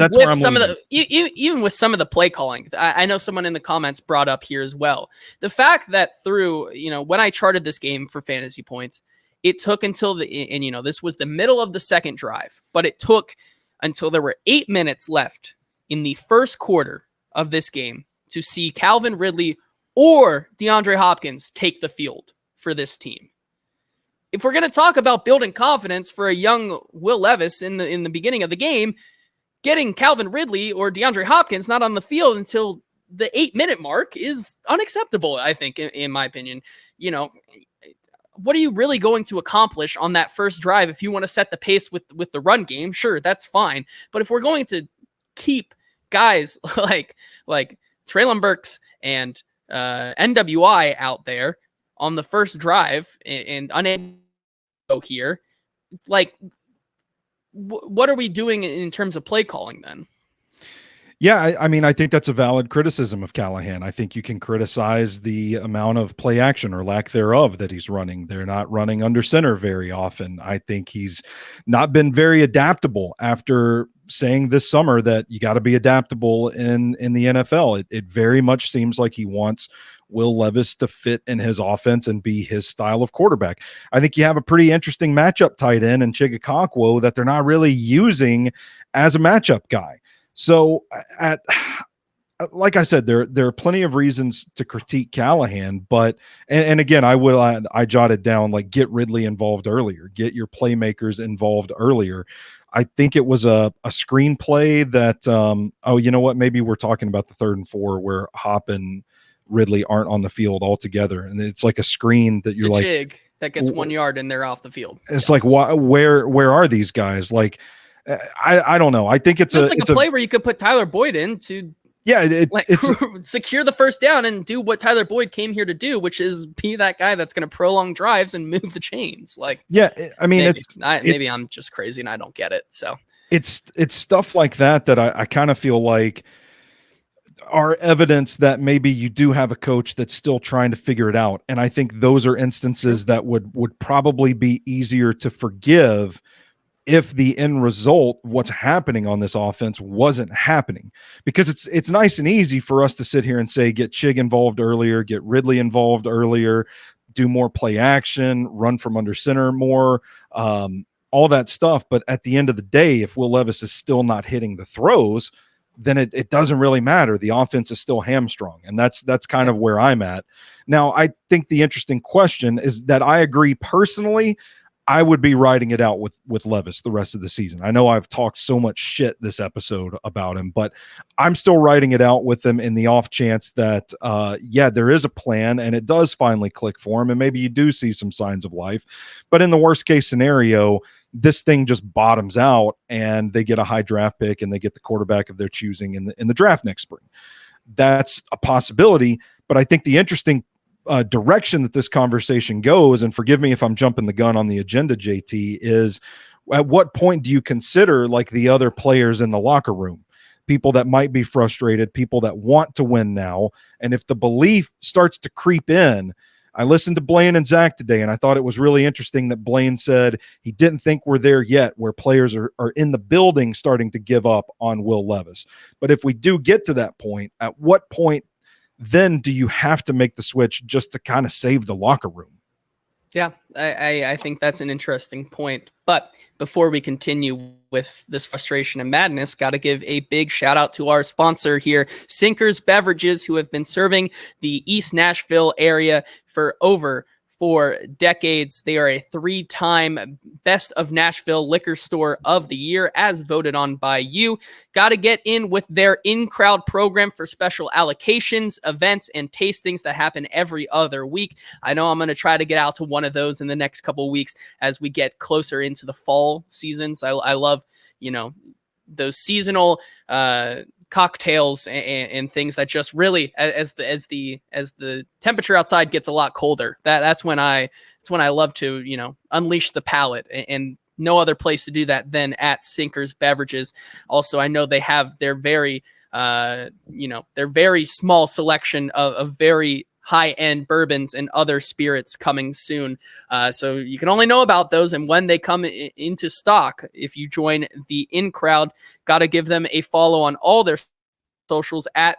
with some of the play calling, I know someone in the comments brought up here as well, the fact that through, when I charted this game for fantasy points, it took until this was the middle of the second drive, but it took until there were 8 minutes left in the first quarter of this game to see Calvin Ridley or DeAndre Hopkins take the field for this team. If we're going to talk about building confidence for a young Will Levis in the beginning of the game, getting Calvin Ridley or DeAndre Hopkins not on the field until the 8-minute mark is unacceptable, I think, in my opinion. What are you really going to accomplish on that first drive if you want to set the pace with the run game? Sure, that's fine. But if we're going to keep guys like Treylon Burks and NWI out there on the first drive and unable to go here, like, what are we doing in terms of play calling then? Yeah, I mean, I think that's a valid criticism of Callahan. I think you can criticize the amount of play action or lack thereof that he's running. They're not running under center very often. I think he's not been very adaptable after saying this summer that you got to be adaptable in the NFL. It very much seems like he wants Will Levis to fit in his offense and be his style of quarterback. I think you have a pretty interesting matchup tight end in Chigakokwo that they're not really using as a matchup guy. So like I said, there are plenty of reasons to critique Callahan, but and again, I jotted down, like, get Ridley involved earlier, get your playmakers involved earlier. I think it was a screenplay that oh, you know what? Maybe we're talking about the 3rd and 4 where Hop and Ridley aren't on the field altogether, and it's like a screen that you're the like, jig that gets 1 yard and they're off the field. It's like, where are these guys? Like, I don't know. I think it's like a play where you could put Tyler Boyd in to it's secure the first down and do what Tyler Boyd came here to do, which is be that guy that's going to prolong drives and move the chains. Like, yeah, I mean, maybe I'm just crazy and I don't get it. So it's stuff like that I kind of feel like are evidence that maybe you do have a coach that's still trying to figure it out. And I think those are instances that would probably be easier to forgive if the end result of what's happening on this offense wasn't happening, because it's nice and easy for us to sit here and say, get Chig involved earlier, get Ridley involved earlier, do more play action, run from under center more, all that stuff. But at the end of the day, if Will Levis is still not hitting the throws, then it doesn't really matter. The offense is still hamstrung. And that's kind of where I'm at. Now, I think the interesting question is that I agree personally, I would be riding it out with Levis the rest of the season. I know I've talked so much shit this episode about him, but I'm still riding it out with him in the off chance that, there is a plan and it does finally click for him. And maybe you do see some signs of life, but in the worst case scenario, this thing just bottoms out and they get a high draft pick and they get the quarterback of their choosing in the draft next spring. That's a possibility, but I think the interesting direction that this conversation goes, and forgive me if I'm jumping the gun on the agenda, JT, is at what point do you consider like the other players in the locker room, people that might be frustrated, people that want to win now? And if the belief starts to creep in, I listened to Blaine and Zach today, and I thought it was really interesting that Blaine said he didn't think we're there yet, where players are in the building starting to give up on Will Levis. But if we do get to that point, at what point then do you have to make the switch just to kind of save the locker room? Yeah, I think that's an interesting point. But before we continue with this frustration and madness, got to give a big shout out to our sponsor here, Sinkers Beverages, who have been serving the East Nashville area for over 4 decades. They are a 3-time Best of Nashville Liquor Store of the Year, as voted on by you. Got to get in with their in-crowd program for special allocations, events, and tastings that happen every other week. I know I'm going to try to get out to one of those in the next couple of weeks as we get closer into the fall seasons. I love, those seasonal cocktails and things that just really, as the temperature outside gets a lot colder, that's when I love to unleash the palate, and no other place to do that than at Sinkers Beverages. Also, I know they have their very small selection of very high-end bourbons and other spirits coming soon. So you can only know about those and when they come into stock if you join the in-crowd. Got to give them a follow on all their socials at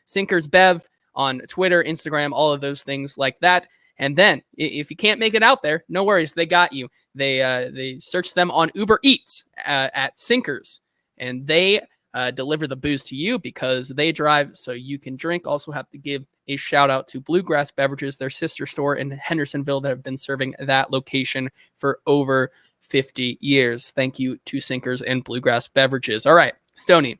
Sinkers Bev on Twitter, Instagram, all of those things like that. And then if you can't make it out there, no worries, they got you. They search them on Uber Eats at Sinkers, and they deliver the booze to you because they drive so you can drink. Also have to give a shout out to Bluegrass Beverages, their sister store in Hendersonville, that have been serving that location for over 50 years. Thank you to Sinkers and Bluegrass Beverages. All right, Stoney,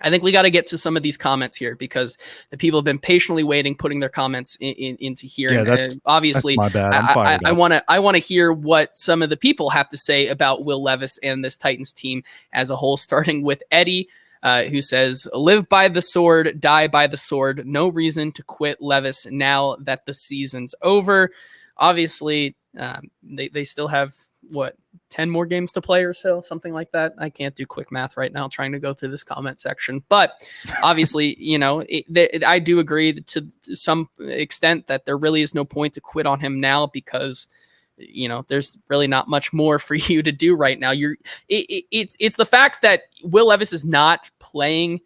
I think we got to get to some of these comments here because the people have been patiently waiting, putting their comments into here. Yeah, and obviously, that's my bad. I want to hear what some of the people have to say about Will Levis and this Titans team as a whole, starting with Eddie, who says, live by the sword, die by the sword. No reason to quit Levis now that the season's over. Obviously, they still have what, 10 more games to play or so, something like that. I can't do quick math right now trying to go through this comment section, but obviously, I do agree to some extent that there really is no point to quit on him now, because there's really not much more for you to do right now. It's the fact that Will Levis is not playing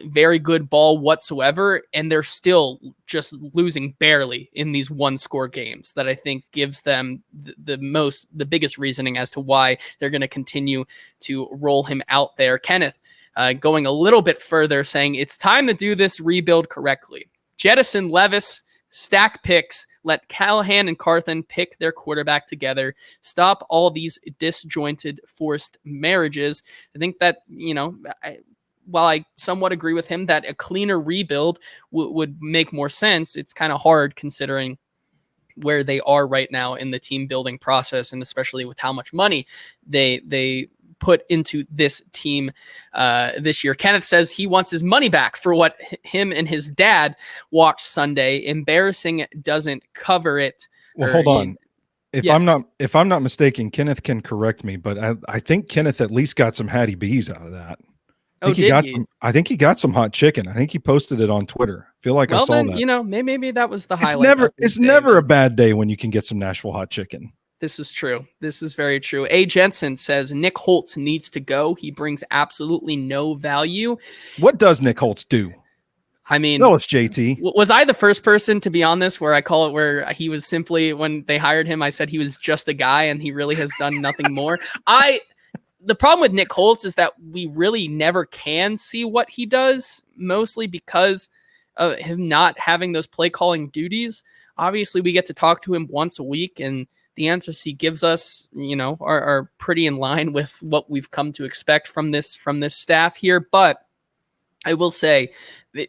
very good ball whatsoever, and they're still just losing barely in these 1-score games that I think gives them the biggest reasoning as to why they're going to continue to roll him out there. Kenneth, going a little bit further, saying it's time to do this rebuild correctly. Jettison Levis, stack picks, let Callahan and Carthen pick their quarterback together, stop all these disjointed, forced marriages. I think that, while I somewhat agree with him that a cleaner rebuild would make more sense, it's kind of hard considering where they are right now in the team building process, and especially with how much money they put into this team this year. Kenneth says he wants his money back for what him and his dad watched Sunday. Embarrassing doesn't cover it. Well, hold on. If I'm not mistaken, Kenneth can correct me, but I think Kenneth at least got some Hattie B's out of that. I think he got some hot chicken. I think he posted it on Twitter. I feel like I saw that. Maybe that was the highlight. It's never a bad day when you can get some Nashville hot chicken. This is true. This is very true. A. Jensen says Nick Holtz needs to go. He brings absolutely no value. What does Nick Holtz do? I mean, tell us, JT. Was I the first person to be on this where I call it where he was simply, when they hired him, I said he was just a guy and he really has done nothing more? The problem with Nick Holtz is that we really never can see what he does, mostly because of him not having those play calling duties. Obviously, we get to talk to him once a week, and the answers he gives us, are pretty in line with what we've come to expect from this staff here. But I will say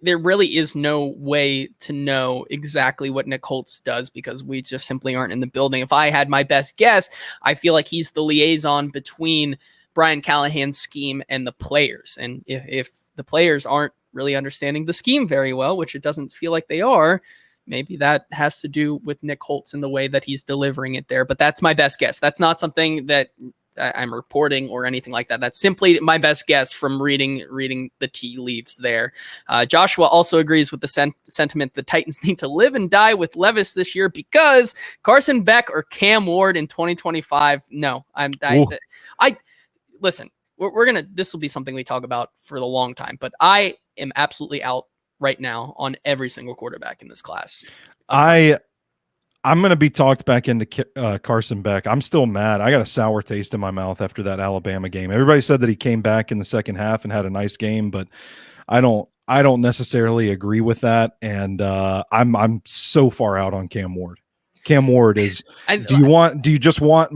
there really is no way to know exactly what Nick Holtz does, because we just simply aren't in the building. If I had my best guess, I feel like he's the liaison between Brian Callahan's scheme and the players. And if the players aren't really understanding the scheme very well, which it doesn't feel like they are, maybe that has to do with Nick Holtz and the way that he's delivering it there. But that's my best guess. That's not something that I'm reporting or anything like that. That's simply my best guess from reading the tea leaves there. Joshua also agrees with the sentiment the Titans need to live and die with Levis this year, because Carson Beck or Cam Ward in 2025. No, listen, this will be something we talk about for the long time, but I am absolutely out right now on every single quarterback in this class. I'm going to be talked back into Carson Beck. I'm still mad. I got a sour taste in my mouth after that Alabama game. Everybody said that he came back in the second half and had a nice game, but I don't necessarily agree with that. And I'm so far out on Cam Ward. Cam Ward is. Do you just want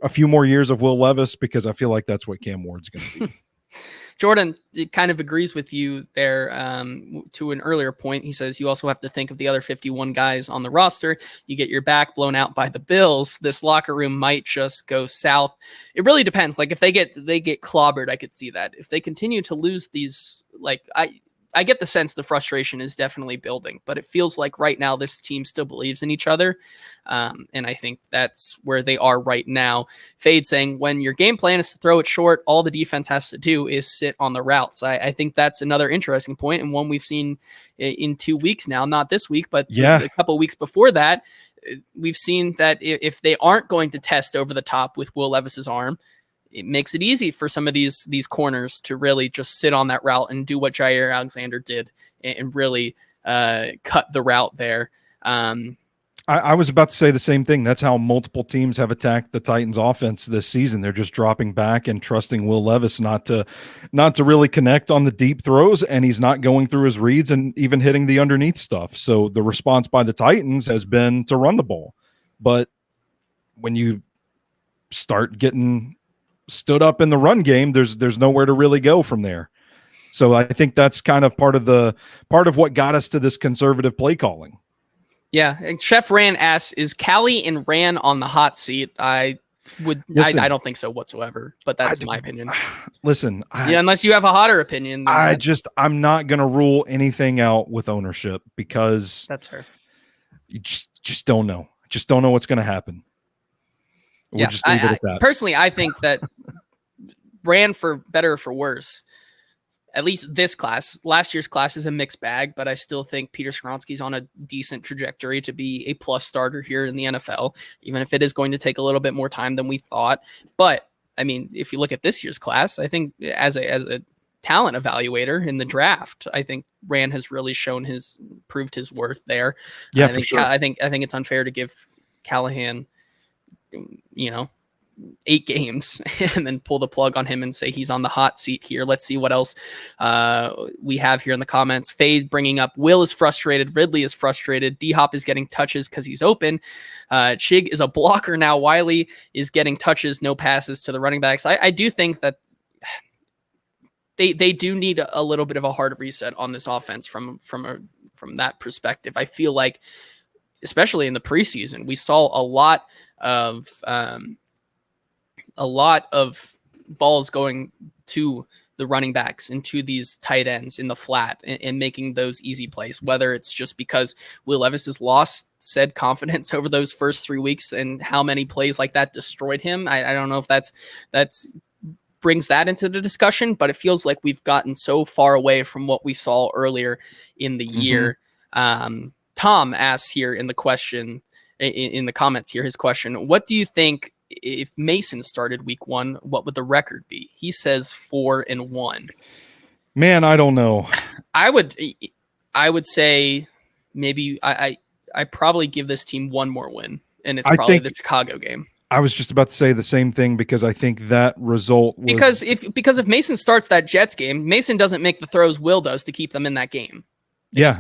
a few more years of Will Levis? Because I feel like that's what Cam Ward's going to be. Jordan kind of agrees with you there to an earlier point. He says you also have to think of the other 51 guys on the roster. You get your back blown out by the Bills, this locker room might just go south. It really depends. Like if they get clobbered, I could see that. If they continue to lose these, I get the sense the frustration is definitely building, but it feels like right now this team still believes in each other. And I think that's where they are right now. Fade saying when your game plan is to throw it short, all the defense has to do is sit on the routes. I think that's another interesting point, and one we've seen in 2 weeks now, not this week, but a couple of weeks before that. We've seen that if they aren't going to test over the top with Will Levis's arm, it makes it easy for some of these corners to really just sit on that route and do what Jair Alexander did and really cut the route there. I was about to say the same thing. That's how multiple teams have attacked the Titans offense this season. They're just dropping back and trusting Will Levis not to really connect on the deep throws, and he's not going through his reads and even hitting the underneath stuff. So the response by the Titans has been to run the ball. But when you start getting stood up in the run game, there's nowhere to really go from there. So I think that's kind of part of what got us to this conservative play calling. Yeah, and Chef Ran asks, is Callie and Ran on the hot seat? I don't think so whatsoever, but that's my opinion. Listen, unless you have a hotter opinion. I'm not going to rule anything out with ownership, because that's fair. You just don't know. Just don't know what's going to happen. We'll just leave it at that. Personally, I think that ran for better or for worse. At least this class. Last year's class is a mixed bag, but I still think Peter Skoronski's on a decent trajectory to be a plus starter here in the NFL, even if it is going to take a little bit more time than we thought. But I mean, if you look at this year's class, I think as a talent evaluator in the draft, I think Rand has really proved his worth there. Yeah, for sure. I think it's unfair to give Callahan, 8 games and then pull the plug on him and say he's on the hot seat here. Let's see what else we have here in the comments. Fade bringing up Will is frustrated. Ridley is frustrated. D-Hop is getting touches because he's open. Chig is a blocker now. Wiley is getting touches, no passes to the running backs. I do think that they do need a little bit of a hard reset on this offense from that perspective. I feel like, especially in the preseason, we saw a lot of balls going to the running backs and to these tight ends in the flat and making those easy plays, whether it's just because Will Levis has lost said confidence over those first 3 weeks and how many plays like that destroyed him. I don't know if that's brings that into the discussion, but it feels like we've gotten so far away from what we saw earlier in the year. Tom asks here in the question, in the comments here, his question, what do you think if Mason started week 1, what would the record be? He says 4-1. Man, I don't know. I would say maybe I probably give this team one more win, and it's probably the Chicago game. I was just about to say the same thing because I think that result was... because if Mason starts that Jets game, Mason doesn't make the throws Will does to keep them in that game. Yeah,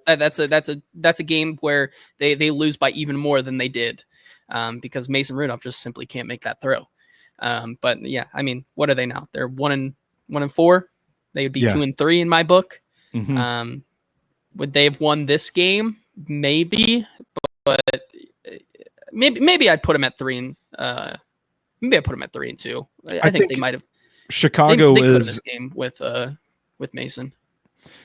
that's a game where they lose by even more than they did. Because Mason Rudolph just simply can't make that throw. But yeah, I mean, what are they now? They're 1-4. They would be 2-3 in my book. Would they have won this game? Maybe, but maybe I'd put them at 3 and maybe I put them at 3-2. I think they might have. Chicago they could have is this game with Mason.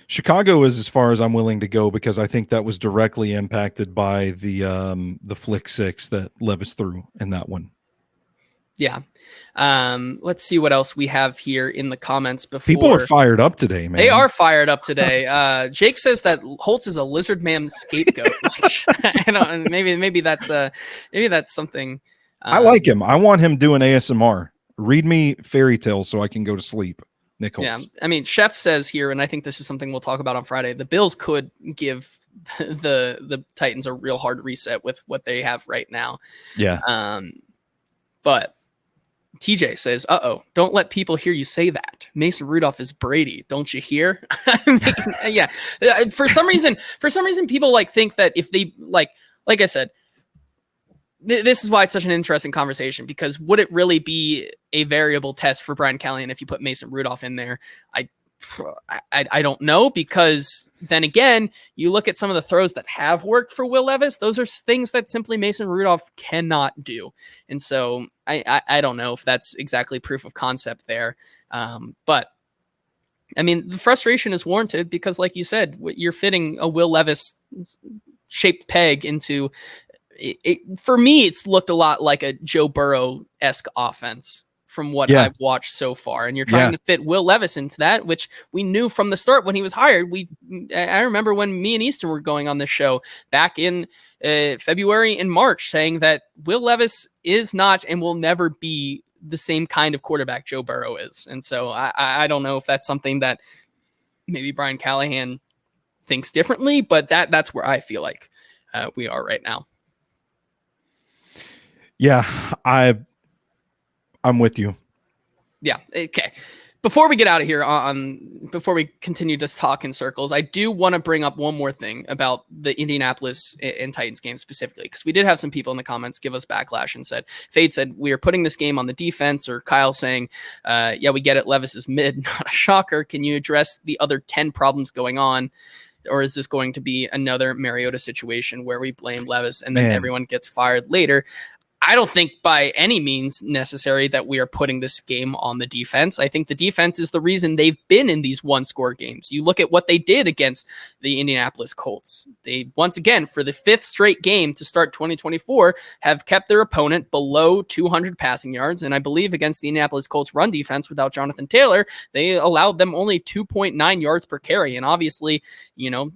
Chicago is as far as I'm willing to go because I think that was directly impacted by the flick 6 that Levis threw in that one. Yeah. Let's see what else we have here in the comments before. People are fired up today, man. They are fired up today. Jake says that Holtz is a lizard man scapegoat. Maybe that's something. I like him. I want him doing ASMR. Read me fairy tales so I can go to sleep. Nick Holtz. Yeah, I mean, Chef says here, and I think this is something we'll talk about on Friday, the Bills could give the Titans a real hard reset with what they have right now. Yeah. But TJ says, don't let people hear you say that. Mason Rudolph is Brady. Don't you hear? Yeah. For some reason, people think that if they like I said, this is why it's such an interesting conversation, because would it really be a variable test for Brian Callahan if you put Mason Rudolph in there? I don't know, because then again, you look at some of the throws that have worked for Will Levis. Those are things that simply Mason Rudolph cannot do. And so I don't know if that's exactly proof of concept there. But I mean, the frustration is warranted because, like you said, you're fitting a Will Levis shaped peg into for me, it's looked a lot like a Joe Burrow-esque offense from what I've watched so far. And you're trying to fit Will Levis into that, which we knew from the start when he was hired. I remember when me and Easton were going on this show back in February and March saying that Will Levis is not and will never be the same kind of quarterback Joe Burrow is. And so I don't know if that's something that maybe Brian Callahan thinks differently, but that's where I feel like we are right now. Yeah, I'm with you. Yeah. Okay. Before we get out of here, before we continue to talk in circles, I do want to bring up one more thing about the Indianapolis and Titans game specifically, because we did have some people in the comments give us backlash and said, Fade said, we are putting this game on the defense, or Kyle saying, yeah, we get it. Levis is mid, not a shocker. Can you address the other 10 problems going on? Or is this going to be another Mariota situation where we blame Levis and then everyone gets fired later? I don't think by any means necessary that we are putting this game on the defense. I think the defense is the reason they've been in these one-score games. You look at what they did against the Indianapolis Colts. They, once again, for the 5th straight game to start 2024, have kept their opponent below 200 passing yards. And I believe against the Indianapolis Colts run defense without Jonathan Taylor, they allowed them only 2.9 yards per carry. And obviously, you know,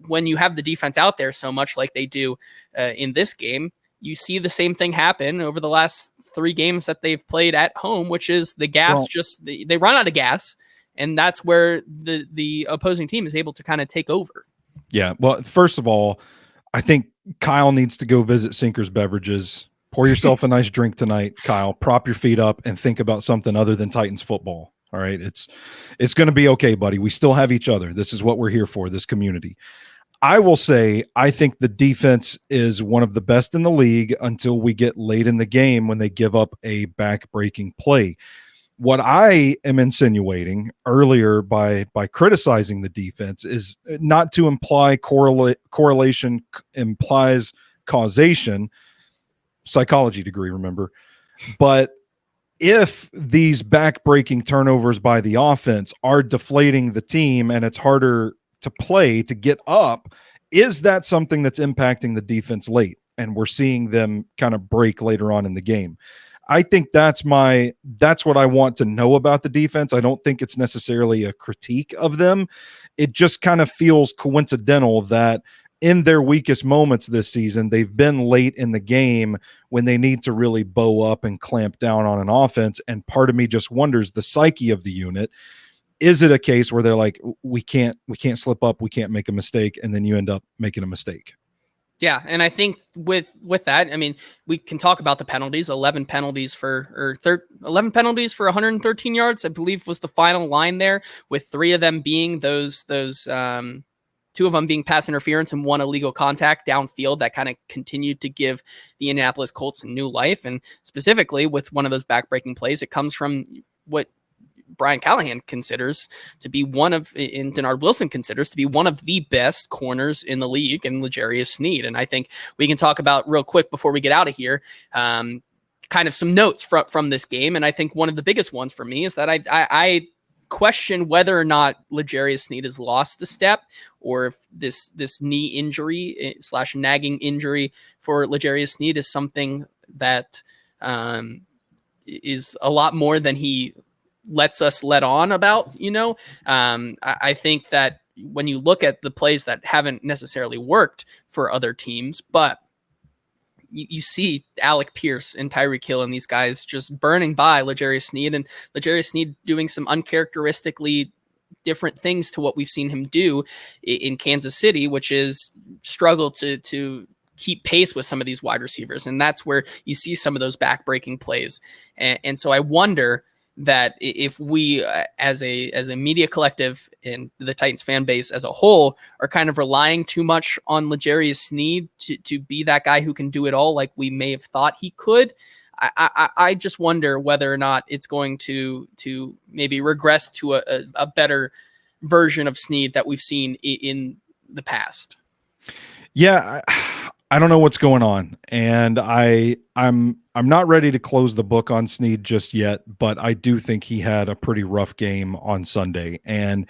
when you have the defense out there so much like they do in this game, you see the same thing happen over the last 3 games that they've played at home, which is the gas, they run out of gas, and that's where the opposing team is able to kind of take over. Yeah. Well, first of all, I think Kyle needs to go visit Sinker's Beverages. Pour yourself a nice drink tonight, Kyle. Prop your feet up and think about something other than Titans football. All right. It's going to be okay, buddy. We still have each other. This is what we're here for, this community. I will say, I think the defense is one of the best in the league until we get late in the game when they give up a back-breaking play. What I am insinuating earlier by criticizing the defense is not to imply correlation implies causation, psychology degree, remember, but if these back-breaking turnovers by the offense are deflating the team and it's harder to play to get up, is that something that's impacting the defense late? And we're seeing them kind of break later on in the game. I think that's what I want to know about the defense. I don't think it's necessarily a critique of them. It just kind of feels coincidental that in their weakest moments this season, they've been late in the game when they need to really bow up and clamp down on an offense. And part of me just wonders the psyche of the unit. Is it a case where they're like, we can't slip up, we can't make a mistake, and then you end up making a mistake? Yeah, and I think with that, I mean, we can talk about the penalties. 11 penalties for 113 yards, I believe, was the final line there, with 3 of them being those 2 of them being pass interference and 1 illegal contact downfield that kind of continued to give the Indianapolis Colts a new life. And specifically with one of those backbreaking plays, it comes from what Brian Callahan considers to be and Denard Wilson considers to be one of the best corners in the league, and L'Jarius Sneed. And I think we can talk about real quick before we get out of here, kind of some notes from this game. And I think one of the biggest ones for me is that I question whether or not L'Jarius Sneed has lost a step, or if this knee injury / nagging injury for L'Jarius Sneed is something that is a lot more than he lets us let on about, you know. I think that when you look at the plays that haven't necessarily worked for other teams, but you see Alec Pierce and Tyreek Hill and these guys just burning by L'Jarius Sneed, and L'Jarius Sneed doing some uncharacteristically different things to what we've seen him do in Kansas City, which is struggle to keep pace with some of these wide receivers. And that's where you see some of those back-breaking plays. And so I wonder that if we as a media collective and the Titans fan base as a whole are kind of relying too much on L'Jarius Sneed to be that guy who can do it all like we may have thought he could, I just wonder whether or not it's going to maybe regress to a better version of Sneed that we've seen in the past. Yeah, I don't know what's going on, and I'm not ready to close the book on Sneed just yet, but I do think he had a pretty rough game on Sunday, and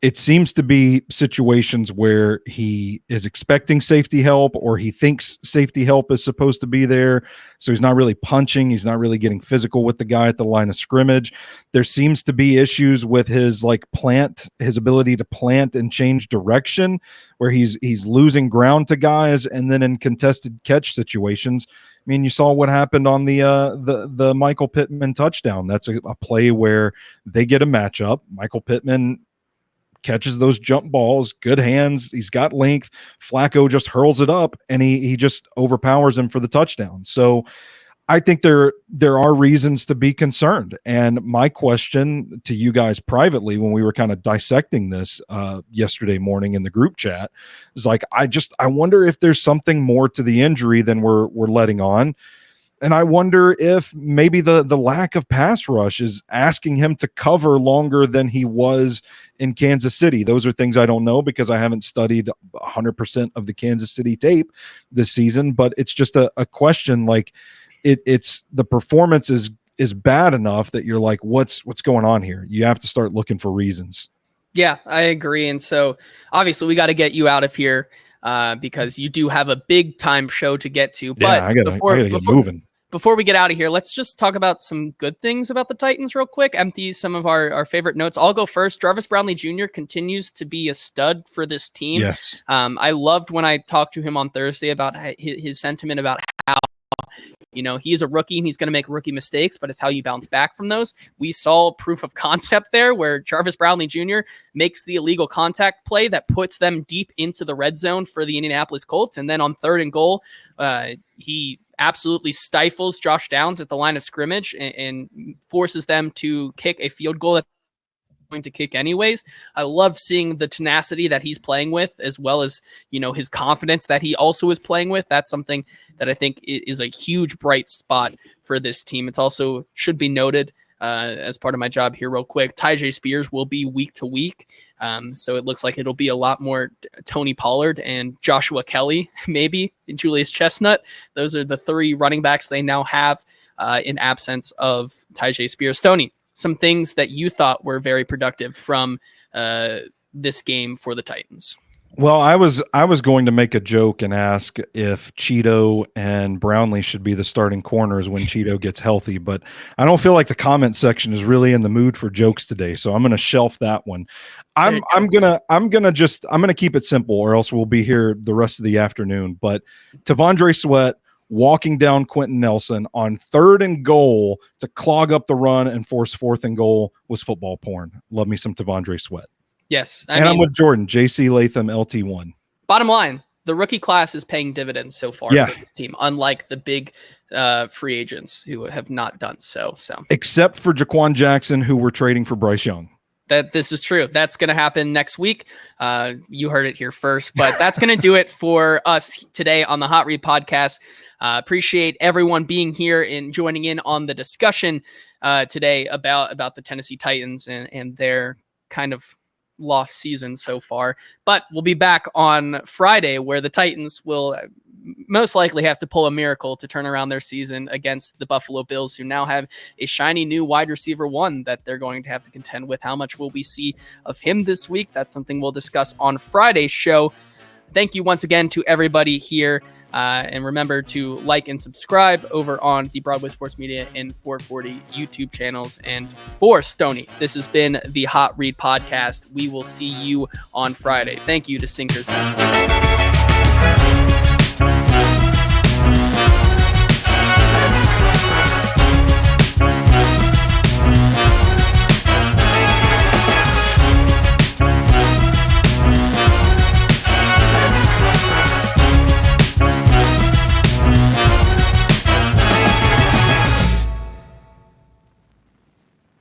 it seems to be situations where he is expecting safety help, or he thinks safety help is supposed to be there, so he's not really punching, he's not really getting physical with the guy at the line of scrimmage. There seems to be issues with his his ability to plant and change direction, where he's losing ground to guys, and then in contested catch situations, I mean, you saw what happened on the Michael Pittman touchdown. That's a play where they get a matchup. Michael Pittman catches those jump balls, good hands, he's got length. Flacco just hurls it up, and he just overpowers him for the touchdown. So I think there are reasons to be concerned. And my question to you guys privately, when we were kind of dissecting this yesterday morning in the group chat, is like, I wonder if there's something more to the injury than we're letting on. And I wonder if maybe the lack of pass rush is asking him to cover longer than he was in Kansas City. Those are things I don't know because I haven't studied 100% of the Kansas City tape this season, but it's just a question, like, it's the performance is bad enough that you're like, what's going on here? You have to start looking for reasons. Yeah, I agree. And so obviously we got to get you out of here because you do have a big time show to get to. But I gotta get moving. Before we get out of here, let's just talk about some good things about the Titans real quick. Empty some of our favorite notes. I'll go first. Jarvis Brownlee Jr. continues to be a stud for this team. Yes. I loved when I talked to him on Thursday about his sentiment about how, he's a rookie and he's going to make rookie mistakes, but it's how you bounce back from those. We saw proof of concept there where Jarvis Brownlee Jr. makes the illegal contact play that puts them deep into the red zone for the Indianapolis Colts. And then on 3rd and goal, he absolutely stifles Josh Downs at the line of scrimmage and forces them to kick a field goal that going to kick anyways. I love seeing the tenacity that he's playing with, as well as, his confidence that he also is playing with. That's something that I think is a huge bright spot for this team. It's also should be noted as part of my job here real quick. Tyjae Spears will be week to week. So it looks like it'll be a lot more Tony Pollard and Joshua Kelly, maybe Julius Chestnut. Those are the 3 running backs they now have in absence of Tyjae Spears. Stoney, some things that you thought were very productive from this game for the Titans. Well, I was going to make a joke and ask if Cheeto and Brownlee should be the starting corners when Cheeto gets healthy, but I don't feel like the comment section is really in the mood for jokes today, so I'm going to shelf that one. I'm gonna keep it simple, or else we'll be here the rest of the afternoon. But T'Vondre Sweat walking down Quentin Nelson on 3rd and goal to clog up the run and force 4th and goal was football porn. Love me some T'Vondre Sweat. Yes. I'm with Jordan. JC Latham, LT1. Bottom line, the rookie class is paying dividends so far for this team, unlike the big free agents who have not done so. Except for Jaquan Jackson, who we're trading for Bryce Young. This is true. That's going to happen next week. You heard it here first, but that's going to do it for us today on the Hot Read Podcast. Appreciate everyone being here and joining in on the discussion today about the Tennessee Titans and their kind of lost season so far. But we'll be back on Friday where the Titans will most likely have to pull a miracle to turn around their season against the Buffalo Bills, who now have a shiny new wide receiver 1 that they're going to have to contend with. How much will we see of him this week? That's something we'll discuss on Friday's show. Thank you once again to everybody here. And remember to like and subscribe over on the Broadway Sports Media and 440 YouTube channels. And for Stoney, this has been the Hot Read Podcast. We will see you on Friday. Thank you to Sinkers.